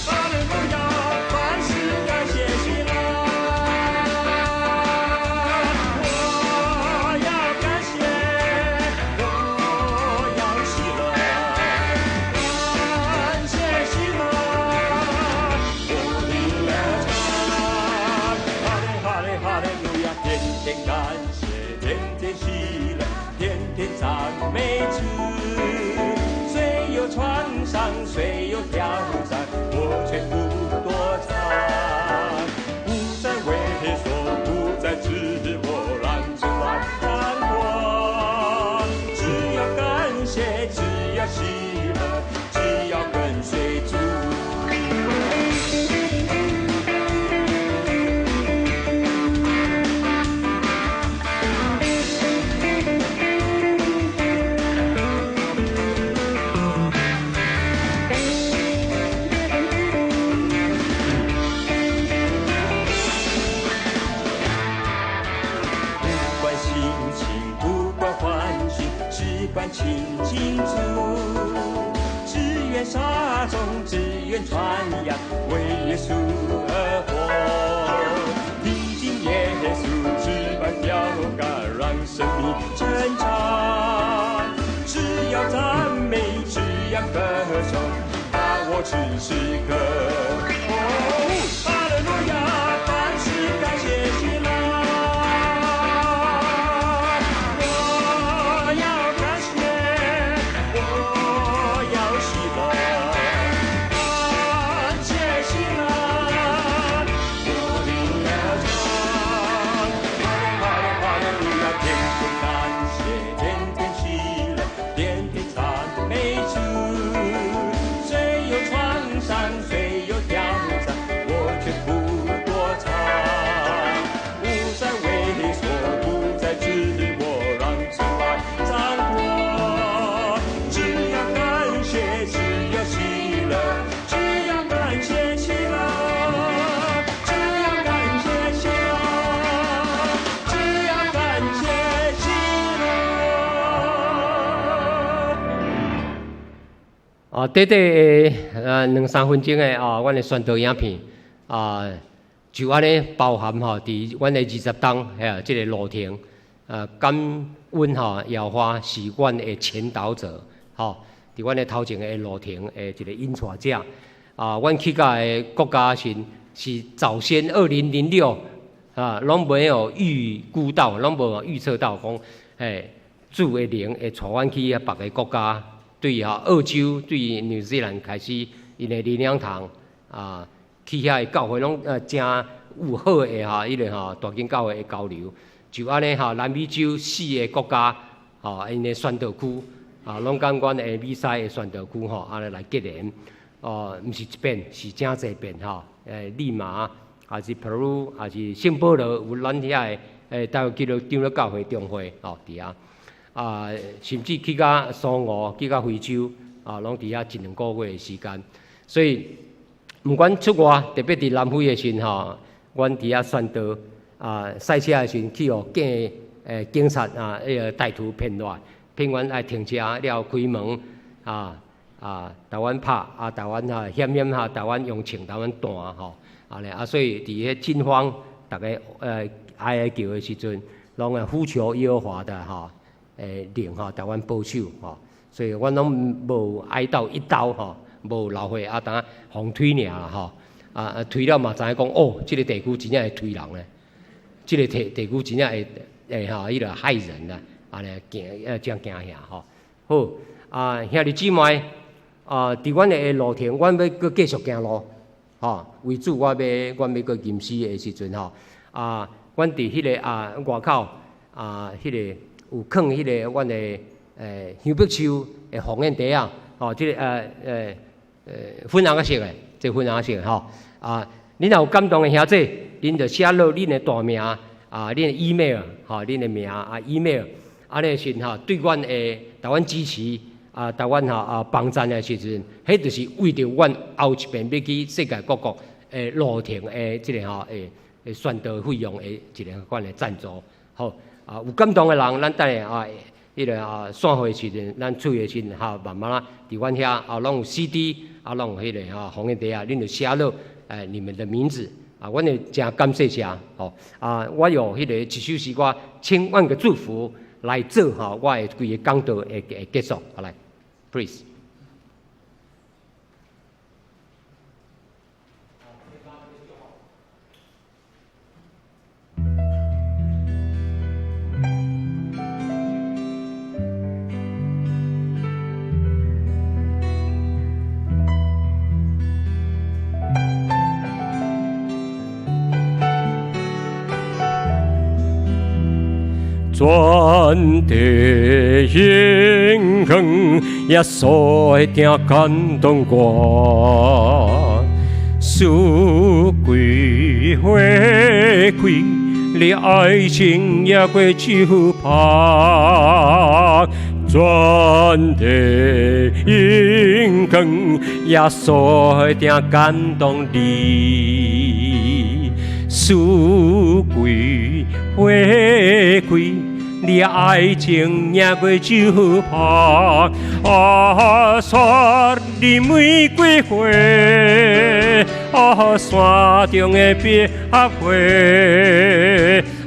哈利路亚，万事感谢喜乐。我要感谢，我要喜乐，感谢喜乐，我的唱。哈利哈利路亚，天天感谢，天天喜乐，天天赞美主。创伤虽有挑战，我却不躲藏，不再畏缩，不再自我，让出来看我。只要感谢，只要喜乐，只要跟随主。管亲近主，只愿撒种，只愿传扬，为耶稣而活。历经耶稣翅膀标杆，让生命成长。只要赞美，只要歌颂，把握此时刻。哈利路亚，凡事感谢喜乐。短短的2-3分钟的阮的宣导影片就安尼包含伫阮的20档即个路程感恩耶和华是阮的前导者伫阮的头前的路程的一个引带者阮去到的国家是早先2006拢没有预估到，拢无预测到讲主的灵会带阮去别个国家。对澳洲、对纽西兰开始，因的灵粮堂去遐的教会拢真有好的迄个大间教会的交流，就安尼南美洲4个国家因的宣导区拢跟阮的比赛的宣导区安尼来结连毋是一遍，是真侪遍利马还是 Peru 还是圣保罗有咱遐的大基督长老教会中会伫遐。甚至去到苏俄、去到非洲拢伫遐1-2个月的时间。所以，毋管出外，特别伫南非的时阵阮伫遐宣导赛车的时阵，去互警察歹徒骗来，骗阮爱停车了开门台湾拍台湾险台湾用枪台湾弹所以伫迄警方大家哀叫的时阵，拢会呼求耶和华的令台湾保守所以阮拢无挨到一刀无流血当防推尔推了嘛知影讲即个地区真正会推人咧，即个地区真正会迄个害人啦，安尼真惊吓好兄弟姊妹伫阮的路程，阮要搁继续行路为主阮要搁吟诗的时阵阮伫迄个外口迄个。有放迄个阮的香柏树的红烟袋即个粉红色的，这粉红色的恁若有感动的兄弟，恁就写落恁的大名恁的 email 恁的名email， 安尼时对阮的台湾支持台湾帮赞的时阵，迄就是为着阮后一遍要去世界各国路程的即个宣导费用的一个款的赞助好。有感动的人，咱等下迄个散会时阵，咱出的时阵慢慢伫阮遐拢有 CD 拢有迄个红烟袋恁就写落你们的名字阮会真感谢谢我用迄个一首诗歌千万个祝福来做我的规个讲道会结束，好来 ，please。全地永恒，耶稣一定感动我，属归回归，你爱情也过手拍，全地永恒，耶稣一定感动你，属归回归。你爱情赢过酒泡，啊，山里玫瑰花，啊，山中的百合花，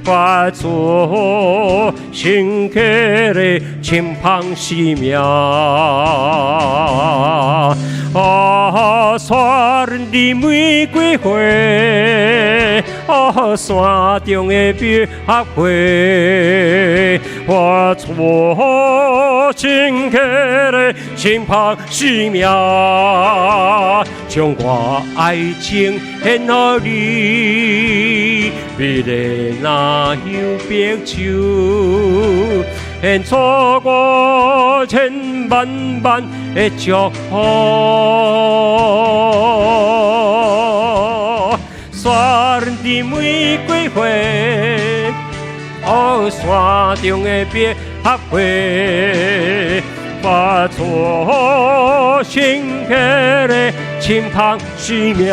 我做心刻的亲朋惜命。啊，山里玫瑰花，啊，山中的百合花，我错心刻的亲朋惜命，将我爱情献给你，美丽那乡白树。献出我千万万的祝福，山的玫瑰花，哦，山中的百合花，我错心刻的亲朋惜命，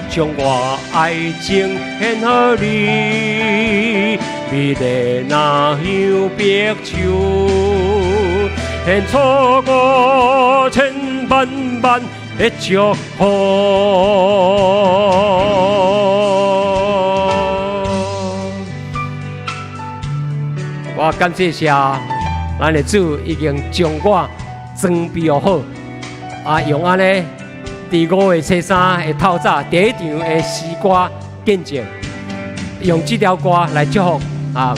将我爱情献给你。美丽那乡白树，献出我千万万的祝福。我感谢咱的主已经将我装备好，用安尼第5月初3的透早第一场的诗歌见证，用这条歌来祝福。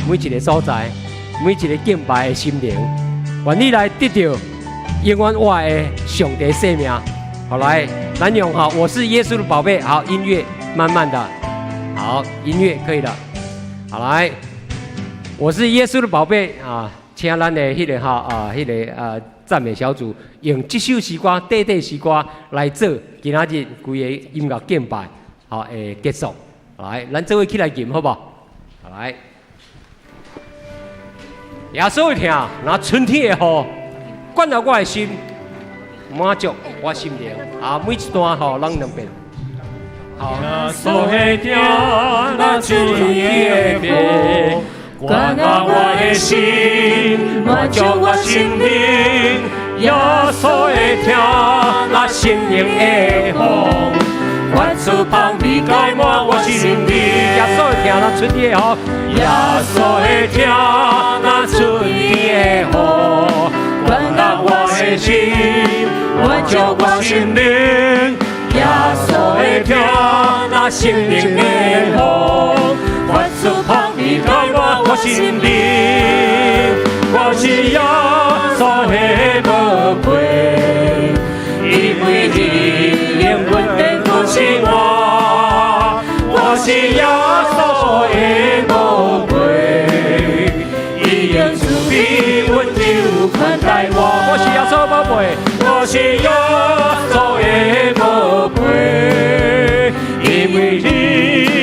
每一个所在，每一个敬拜的心灵，愿你来得到永远活的上帝生命。好，来，咱用好，我是耶稣的宝贝。好，音乐慢慢的，好，音乐可以了。好，来，我是耶稣的宝贝啊，请咱的迄个赞美小组用这首诗歌、短诗歌来做今仔日规个音乐敬拜，好，结束。来，咱做伙起来吟，好不好？好，来。耶稣的听，那春天的雨，灌到我的心，满足我心灵。每一段吼，咱两遍。好。耶稣的听，那春天的雨，灌到我的心，满足我心灵。耶稣的听，那心灵的风，万处旁离开满我心灵。耶稣的听，那春天的雨，耶稣的听。春天的雨，灌到我的心，满足我心灵。耶稣的听，那心灵的风，万处旁离开我心灵。我是耶稣的宝贝，因为你永远的扶持我。我是耶稣的宝贝。看待我是耶稣宝贝，我是耶稣的宝贝，因为你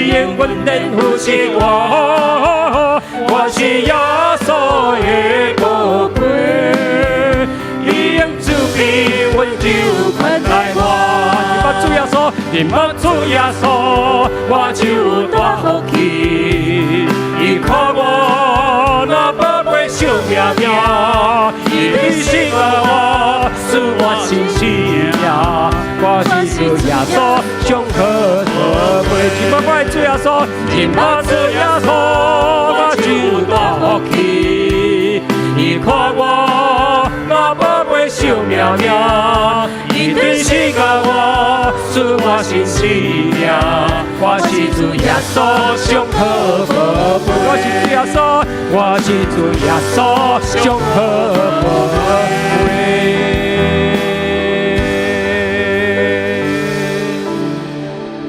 永远能扶持我。我是耶稣的宝贝，你用慈悲温柔看待我。你把主耶稣，你把主耶稣，我就大福气，依靠我那宝贝小命命。你是我，是我心信呀！我是主耶稣，上可可贵。今把我主耶稣，今把主耶稣，我就大福气。你看我那宝贝小命命，一定是我，是我心信呀！我是主耶稣，上可可贵。我是主耶稣，我是主耶稣，上可可贵。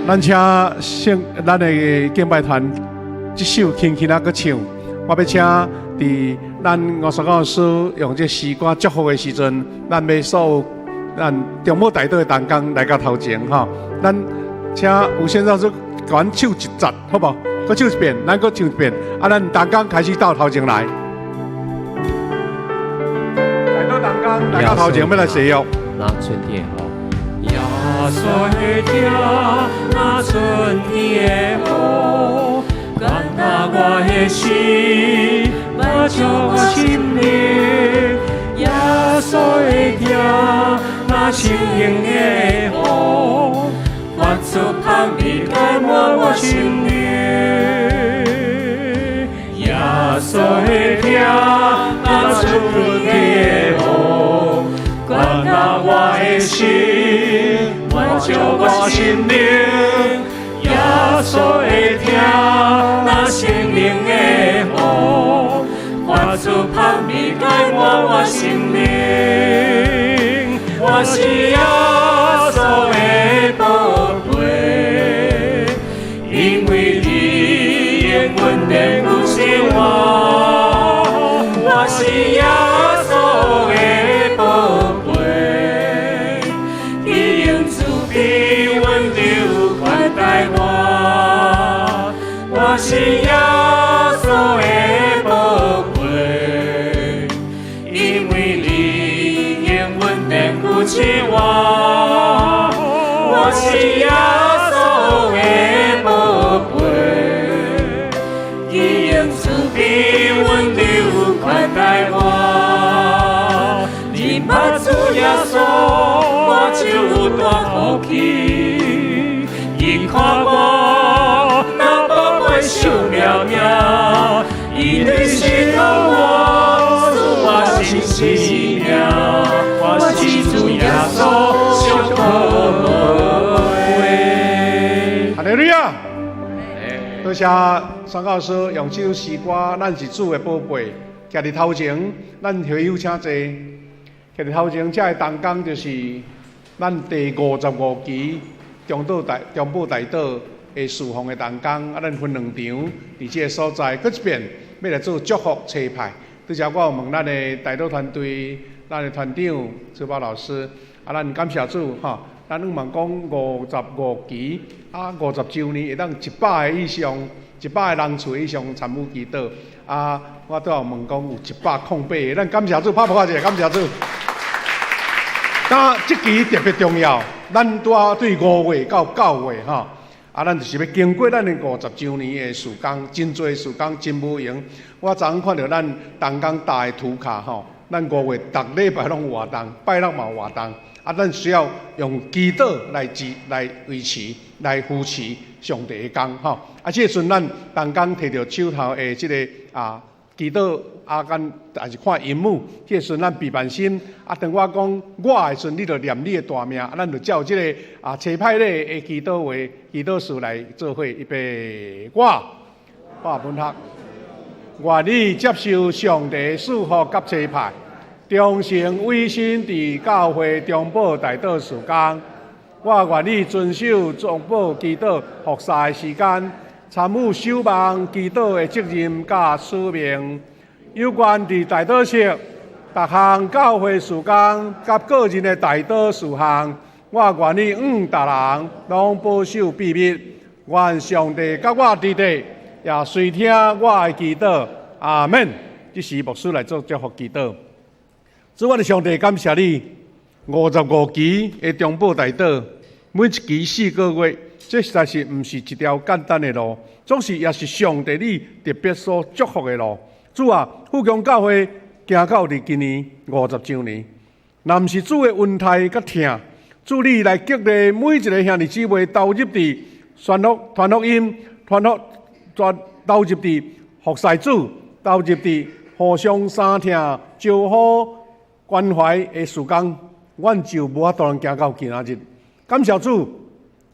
咱请咱的敬拜团这首轻轻啊个唱，我要请伫咱50个老师用这诗歌祝福的时阵，咱要所有咱中母大道的同工来到头前哈，咱请有先生说，甲阮唱一节，好不好？搁唱一遍，咱搁唱一遍，咱同工开始到头前来。来到同工来到头前要来洗浴。那春天好。耶稣的听，那春天的雨，灌到看我的心，挽着我心灵，耶稣的行，那生命的雨，发出香味感满我心灵。耶稣的行，那出的雨，灌染我的心，挽着我心灵。耶稣的听，那生命的雨，发出香味感满我心灵。我是耶稣的宝贝，因为你永远的扶持我。我是耶稣的宝贝，你用慈悲温柔款待我。我是耶稣的宝贝，因为你永远能扶持我。我是耶稣的宝贝，你用慈悲温柔款待我。你把主耶稣，我就大福气。你看我那宝贝受了了，伊的心头我是我心是命，我是主耶稣上宝贝。哈利路亚！多谢宣教师用这首诗歌，咱是主的宝贝。徛伫头前，咱会友请坐。徛伫头前，这个同工就是咱第55期中部大道的侍奉的同工，啊，咱分2场，伫这个所在，搁一遍要来做祝福车派。拄则我有问咱的大道团队，咱的团长朱宝老师，啊，咱感谢主吼，咱问讲55期啊，50周年会当100个以上，100个人数以上参与祈祷。啊，我都有问讲有108个，咱感谢主，拍拍一下，感谢主。但这期特别重要，咱拄啊对5月到9月吼，啊，咱就是要经过咱的50周年的事工，真侪事工真无用。我昨昏看到咱同工大的图卡吼，咱5月逐礼拜拢有活动，拜六嘛有活动，啊，咱需要用祈祷来维持、来扶持上帝的工吼。啊，这阵咱同工摕着手头的这个祈祷啊，还是看荧幕。这时咱备办心啊，等我讲我的时阵，你就念你的大名，啊，咱就照这个车派咧的祈祷话、祈祷词来做伙。预备，我本学愿意接受上帝赐福甲车派，忠诚委身伫教会中保大道事工。我愿意遵守中保祈祷服侍的时间。参与守望祈祷的责任甲使命，有关伫大岛式各项教会事工甲个人的大岛事项，我愿意逐人拢保守秘密。愿上帝甲我伫地，也垂听我的祈祷。阿门。这时牧师来做祝福祈祷。主，我的上帝，感谢你55期的中保大岛，每一期4个月。这实在是毋是一条简单的路，总是也是上帝你特别所祝福的路。主啊，富强教会行到伫今年50周年，若毋是主的恩待甲疼，主你来激励每一个兄弟姊妹投入伫传福音、投入伫服侍主，投入伫互相相听、招呼、关怀的事工，阮就无法度行到今仔日。感谢主。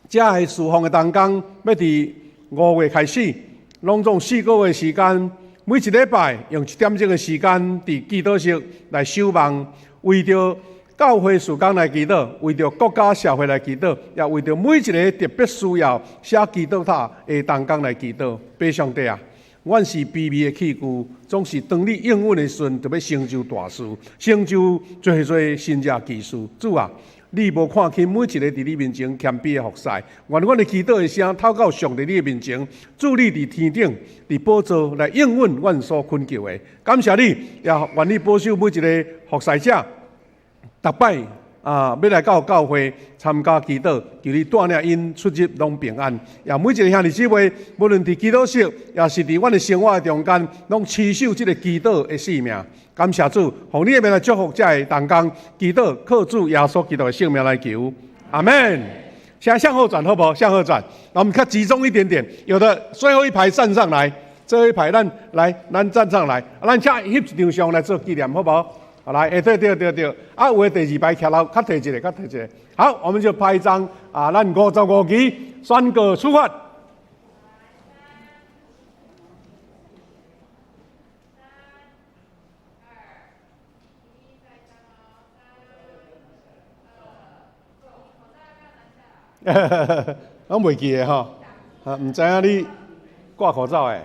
这系侍奉的同工，要伫5月开始，拢总4个月时间，每一礼拜用1点钟的时间伫祈祷室来守望，为着教会事工来祈祷，为着国家社会来祈祷，也为着每一个特别需要写祈祷塔的同工来祈祷。拜上帝啊！阮是卑微的器具，总是当你应允的时阵，就要成就大事，成就最神迹奇事。主啊！你无看轻每一个伫你面前谦卑的服侍，愿阮的祈祷的声透到上帝你的面前，主你伫天顶，伫宝座来应允阮所恳求的。感谢你，也愿你保守每一个服侍者，逐摆要来到教会参加祈祷，求你带领因出入拢平安。也每一个兄弟姊妹，无论伫祈祷室，也是伫阮的生活中间，拢持守这个祈祷的使命。感谢主，奉你的名来祝福这个同工祈祷，靠主耶稣基督的性命来求，阿门。现在向后转，好不好？向后转，那我们看集中一点点。有的最后一排站上来，最后一排咱站上来，咱请翕一张相来做纪念，好不好？好来，对，啊，有的第二排徛到较提一个。好，我们就拍一张啊，咱55期宣告出发。我袂记的吼，唔知影你挂口罩诶。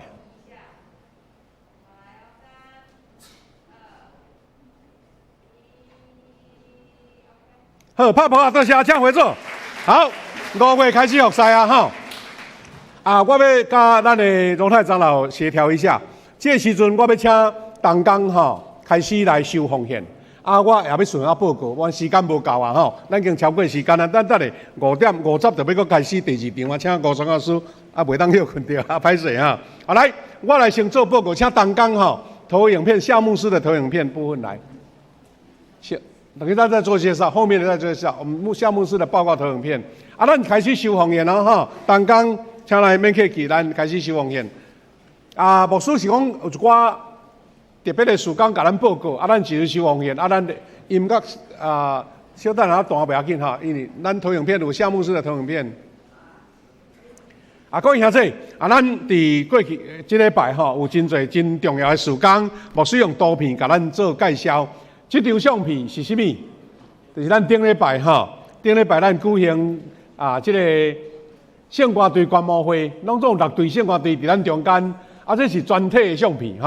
好，拍拍多谢，请回座。好，5月开始服侍啊，吼。我要甲咱的荣泰长老协调一下，这个时阵我要请同工吼开始来收奉献。我也要顺报告，我时间无够啊吼，咱已经超过时间啊，等下5点50就要搁开始第2场啊，请吴双老师袂当休困着歹势哈。来，我来先做报告，请同工吼投影片，夏牧师的投影片部分来。等一下再做介绍，后面的再做介绍。我们夏牧师的报告投影片，咱开始收奉献了哈。同工，请来免客气，咱开始收奉献。牧师是讲有一寡特别的事工甲咱报告，咱继续收奉献，咱音乐小等下断不要紧哈，因为咱投影片有夏牧师的投影片。各位兄弟，咱伫过去这礼拜有真侪真重要的事工，牧师用图片甲咱做介绍。这张相片是啥物？就是咱顶礼拜咱举行这个圣歌队观摩会，拢总6队圣歌队伫咱中间，这是全体的相片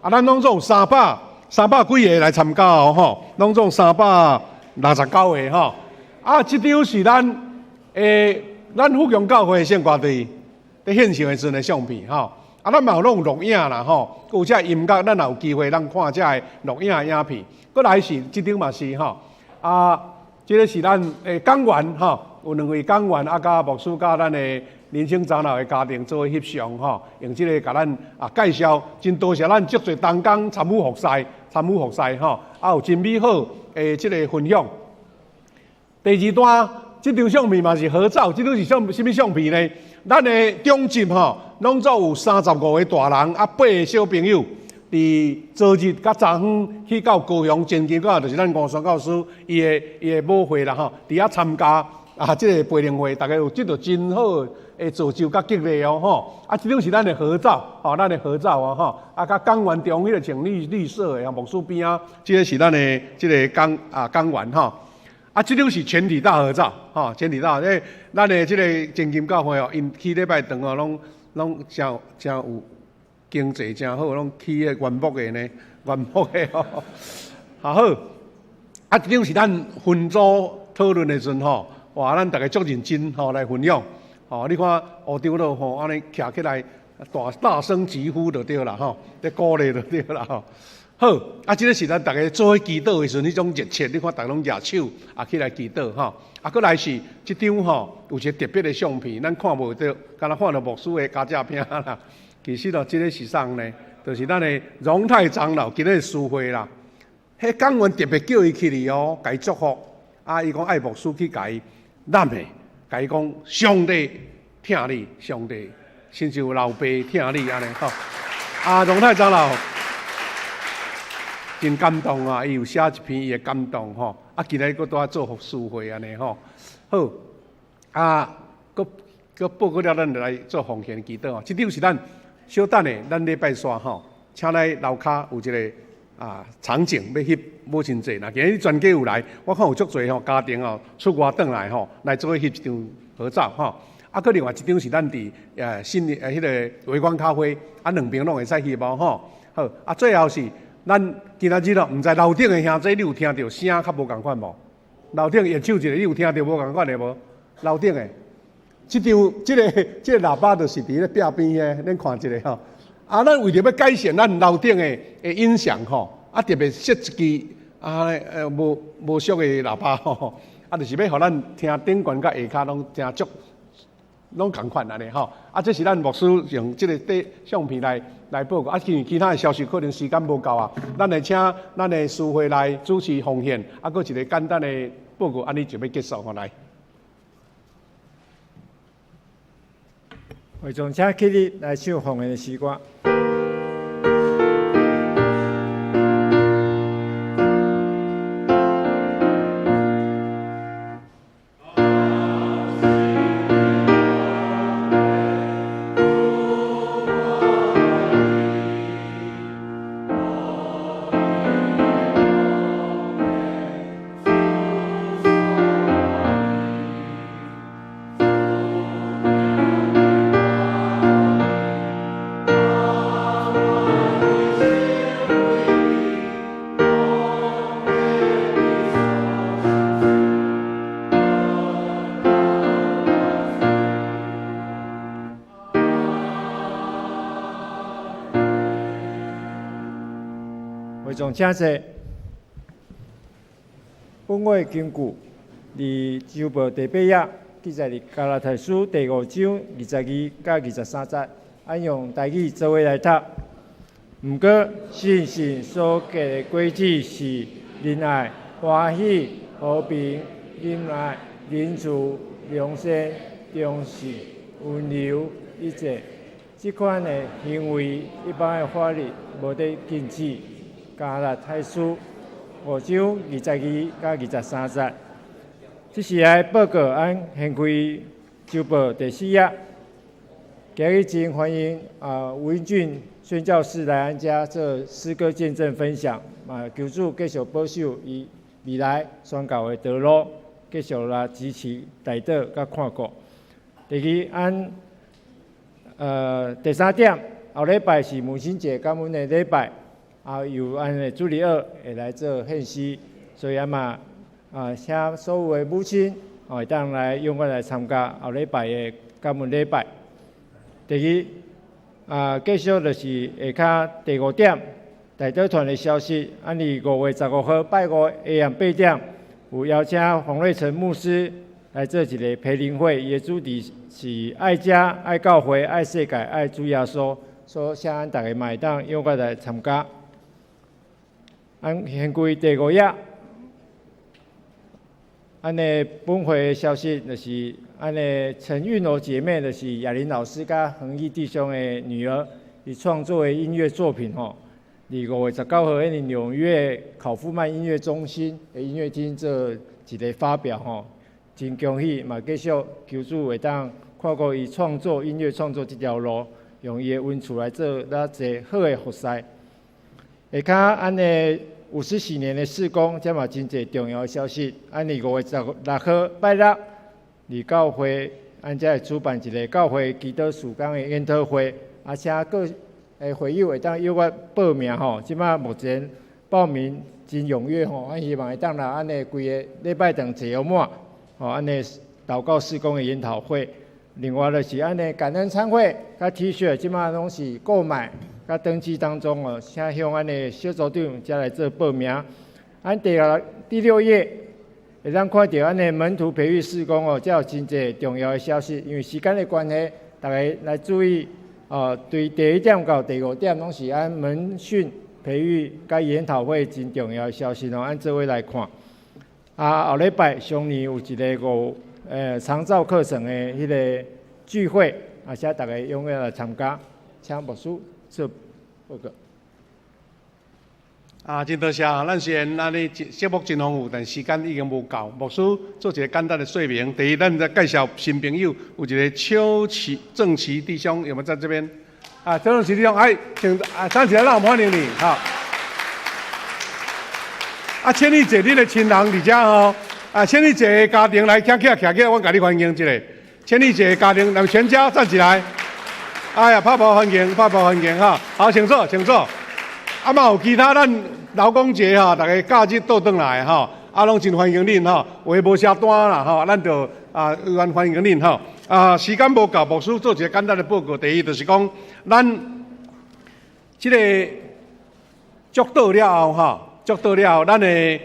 咱拢总300几个来参加哦拢总369个这张是咱福强教会的圣歌队在献唱的时阵的相片咱嘛有弄录影啦有这音乐，咱也有机会咱看这个录影的影片。过来是这张嘛是这个是咱讲员有2位讲员甲牧师甲咱的年轻长老的家庭做翕相用这个甲咱介绍，真多谢咱足侪同工参与服侍有真美好的这个分享。第2段这张相片嘛是合照，这张是什么相片呢？咱的中集拢总有35个大人8个小朋友。伫昨日甲昨昏去到高雄前经过，就是咱吴双教师伊的母会啦伫遐参加这个培灵会，大家有得到真好的造就甲激励这张是咱的合照甲讲员中迄个穿绿色的牧师边这个是咱的这个讲员这张是全体大合照全体大，咱的这个前金教会因去礼拜堂拢真有。经济真好，拢去个原木的呢，原木的好。这张是咱分组讨论的时阵哇，咱大家足认真来分享你看乌丢咯安尼徛起来，大声疾呼就对啦在鼓励就对啦好，这个是咱大家做伙祈祷的时阵，迄种热切，你看大家拢举手起来祈祷过来是这张有一个特别的相片，咱看无到，敢若看到牧师的家照片啦。其实这个是啥呢？就是咱的荣泰长老今日的书会啦。迄讲员特别叫伊去哩甲伊祝福。伊讲爱牧师去甲伊揽的，甲伊讲上帝疼你，上帝亲像老爸疼你安尼荣泰长老真感动伊有写一篇伊的感动今日佫在做书会安尼好佫报告了，咱来做奉献祈祷这张是咱。小等下，咱礼拜三请来楼骹有一个场景要翕母亲节。今日全家有来，我看有足侪家庭出外转来来做翕一张合照佫另外一张是咱伫新的迄个微光咖啡2边拢会使翕好最后是咱今仔日毋知楼顶的兄弟你有听到声较无共款无？楼顶演手一个，你有听到无共款的无？楼顶的。这张这个喇叭就是伫咧壁边咱看一下咱为着要改善咱楼顶的音响特别设一支无俗的喇叭吼，就是要互咱听顶悬甲下骹拢听足，拢共款安尼吼。这是咱牧师用这个相片来报告。其他的消息可能时间无够啊，咱会请咱的师会来主持奉献，搁一个简单的报告，安尼就要结束吼来。会众请起立来唱奉献的诗歌。会众请坐。本月经句，伫周报第8页，记载伫加拉太书第5章22到23节，按用台语做伙来读。毋过信心所结的果子是仁爱、欢喜、和平、忍耐、忍慈、良善、忠实、温柔、一切。这款的行为，一般的法律无得禁止。加拉太书5章22到23节，这是来报告按献开周报第4页。今日真欢迎吴英俊宣教士来咱遮做诗歌见证分享，求主继续保守伊未来宣教的道路，继续来支持带导甲看顾。第二第3点，后礼拜是母亲节感恩的礼拜。由安的主理二会来做献诗，所以请所有的母亲会当来踊跃来参加后礼拜的感恩礼拜。第二继续就是下骹第5点，代表团的消息，按伫5月15号拜5下午8点，有邀请黄瑞成牧师来做一个培灵会，伊的主题是爱家、爱教会、爱世界、爱主耶稣，所以请咱大家会当踊跃来参加。献开第5页，的本会的消息就是的陈韵柔姐妹，就是雅玲老师甲恒毅弟兄的女儿，伊创作的音乐作品吼，伫5月19号喺纽约考夫曼音乐中心的音乐厅做一个发表吼，真恭喜，嘛继续求主会当看顾伊创作音乐创作这条路，用伊的温处来做咱一个好的服侍。下骹的50喜年的事工，这嘛真侪重要的消息。5月16号拜六，伫教会遮会主办一个教会祈祷事工的研讨会，且各会友会当踊跃报名吼。即马目前报名真踊跃吼，希望会当来规个礼拜堂坐好满吼，祷告事工的研讨会。另外就是感恩餐会，甲 T 恤，即马拢是购买。甲登记当中哦，请向小组长才来做报名。第6页会当看到门徒培育事工哦，才有真侪重要的消息。因为时间的关系，大家来注意对第1点到第5点拢是门训培育甲研讨会真重要的消息哦，做伙来看。后礼拜上年有一个长照课程的迄个聚会，请大家踊跃来参加，请牧师。做报告。真多谢咱虽然节目真丰富，但时间已经无够。牧师做一个简单的说明。第一，咱再介绍新朋友，有一个正奇弟兄，有没有在这边？正奇弟兄，请站起来，让我们欢迎你。好。千里姐，你的亲人伫遮哦。千里姐的家庭来，站起来，我甲你欢迎一下。千里姐的家庭，让全家站起来。哎呀，拍拍欢迎哈！好，请坐。嘛有其他咱劳工节哈，大家假日倒转来哈，拢真欢迎恁哈。话无写单啦哈，咱就欢迎恁哈。时间无够，牧师做一个简单的报告。第一就是讲，咱这个祝祷了后哈，祝到了，咱的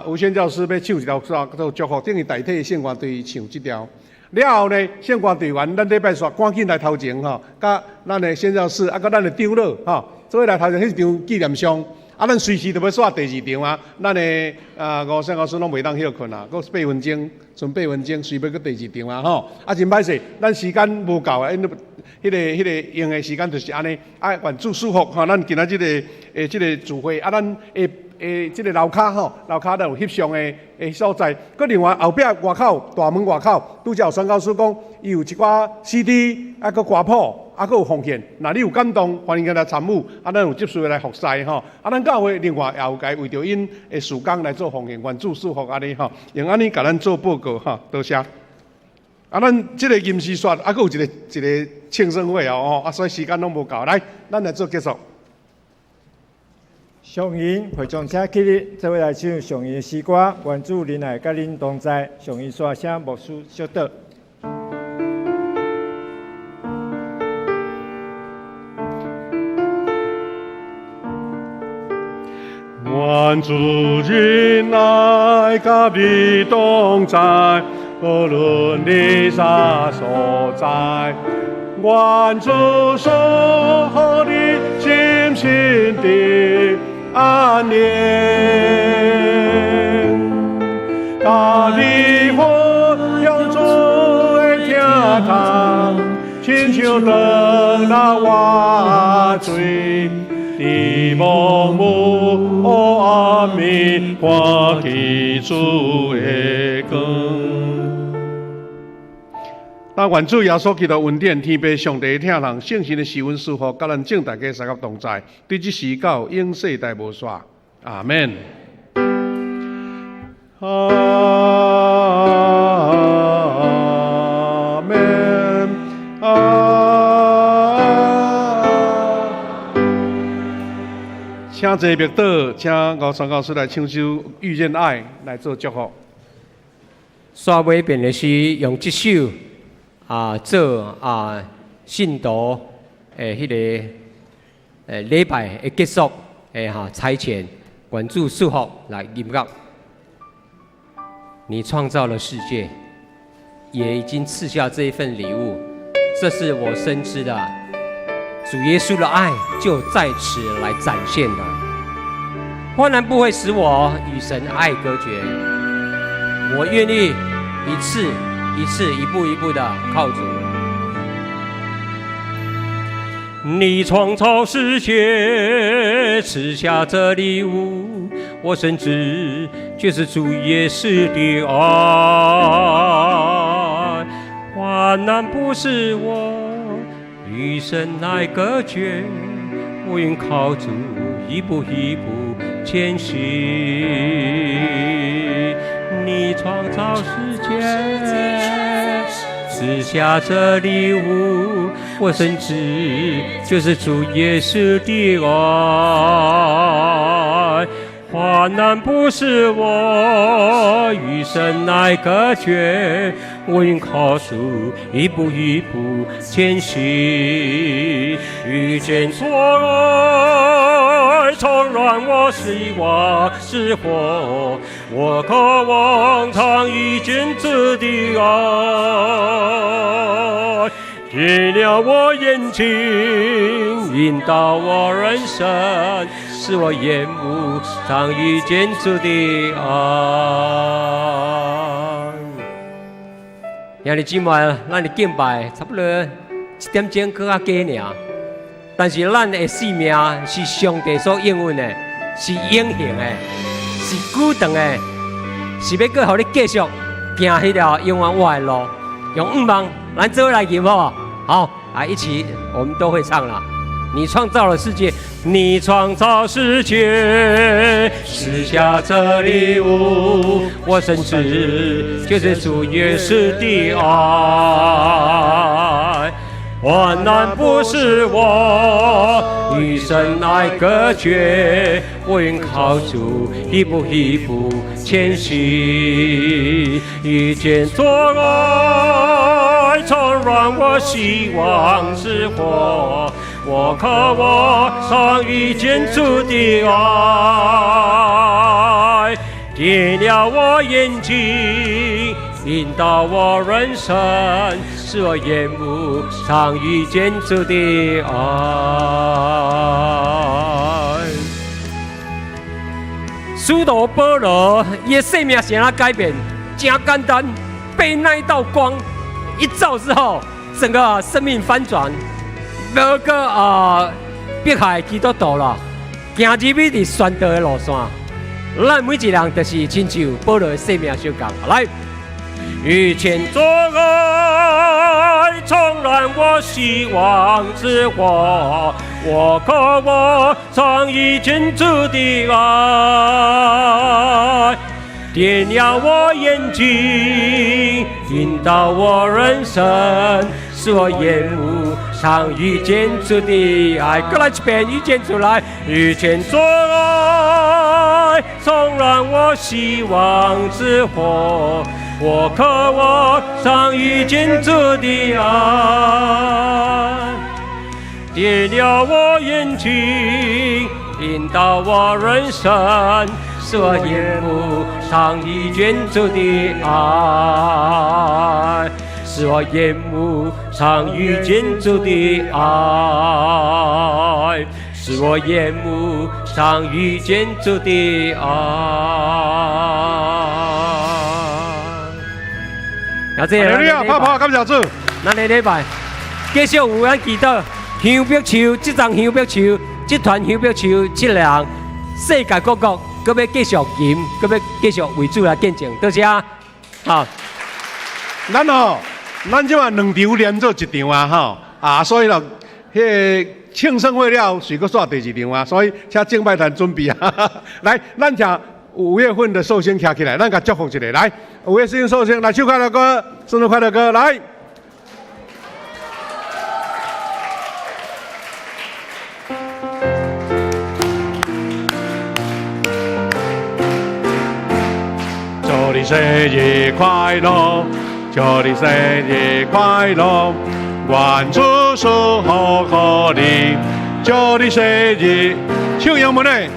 吴宣教师要唱一条歌做祝福，等于代替圣歌队唱这条。了后呢，圣歌队员咱礼拜煞赶紧来头前吼，甲咱的宣教师甲咱的长老吼，做伙来头前迄张纪念箱。咱随时就要煞第2场啊！咱的吴宣教师拢袂当休困啊，佫8分钟，剩8分钟，随要佫第2场啊吼！真歹势，咱时间无够啊，迄个用的时间就是安尼，愿主祝福吼，咱今仔这个聚会咱这个楼骹吼，楼骹咱有翕相的所在。佮另外后壁外口大门外口，拄则有宣教师讲，伊有一寡 CD，佮歌谱，佮有奉献。若你有感动，欢迎来参与。咱有接受来服侍吼。咱教会另外也有该为着因的事工来做奉献，愿主祝福安尼吼，用安尼甲咱做报告吼，多谢。咱这个吟诗说，佮有一个庆生会哦，所以时间拢无够。来，咱来做结束。上音会众请起立，做伙来唱上音的诗歌。愿主临来，甲恁同在。上音刷声牧师小道。愿主临来，甲你同在，无论你啥所在。愿主守护你心心的安宁，甲你分享主的听堂，亲像灯那瓦水。地望母暗暝，看起主的光。但愿主耶稣基督恩典、天父上帝的听人、圣神的施恩赐福，甲咱众大家三合同在，对这时到永世代无煞。阿门。阿门。请坐，默祷，请吴宣教师来唱首《遇见爱》来做祝福。煞尾边的是用这首做信徒迄个礼拜的结束差遣，愿主祝福来吟唱。你创造了世界，也已经赐下这一份礼物，这是我深知的。主耶稣的爱就在此来展现了，患难不会使我与神爱隔绝。我愿意一次一次、一步一步的靠主。你创造世界，赐下这礼物，我深知就是主耶稣的爱。患难不是我与神爱隔绝，我愿靠主一步一步前行。你创造世界，赐下这礼物，我深知就是主耶稣的爱。患难不是我与神爱隔绝，我愿靠主一步一步前行。遇见所爱，重燃我希望之火，我渴望常遇见主的爱，点亮我眼睛，引导我人生，使我眼目常遇见主的爱。今日今晚咱的敬拜差不多1点钟搁较加尔，但是咱的生命是上帝所应允的，是永恒的，是久长的，是要搁互你继续行迄条永远活的路。用5万，咱做伙来吟好不好？好，一起我们都会唱了。你创造了世界，你创造世界，赐下这礼物，我深知就是主耶稣的爱。患难不是我与神爱隔绝，我愿靠主一步一步前行。遇见做爱，重燃我希望之火，我渴望常遇见主的爱，点亮我眼睛，引导我人生，使我眼目常遇见主的爱。使徒保罗，伊的生命怎样改变？真简单，被那一道光一照之后，整个生命翻转。无个迫害基督徒啦，行入去伫宣道的路线。咱每一人就是亲像保罗的生命相共。来，遇见做爱，重燃我希望之火。我渴望常遇见主的爱，点亮我眼睛，引导我人生，使我眼目常遇见主的爱。再来一遍，遇见主来，遇见主爱，重燃我希望之火。我渴望常遇见主的爱，点亮我眼睛，引导我人生，使我眼目常遇见主的爱，使我眼目常遇见主的爱，使我眼目常遇见主的爱。好，这个拍拍，感谢主。咱的礼拜继续有咱祈祷，香柏树这张香柏树，这团香柏树，这人世界各国，搁要继续吟，搁要继续为主来见证，多谢啊！好，咱即马2场连做1场啊，所以咯，迄个庆生会了，随搁煞第2场啊，所以请敬拜团准备啊。来，咱请5月份的寿星站起来，咱甲祝福一下。来，5月份寿星来唱快乐歌，生日快乐歌，来。祝你生日快乐，祝你生日快乐，愿主祝福你，祝你生日，唱英文嘞。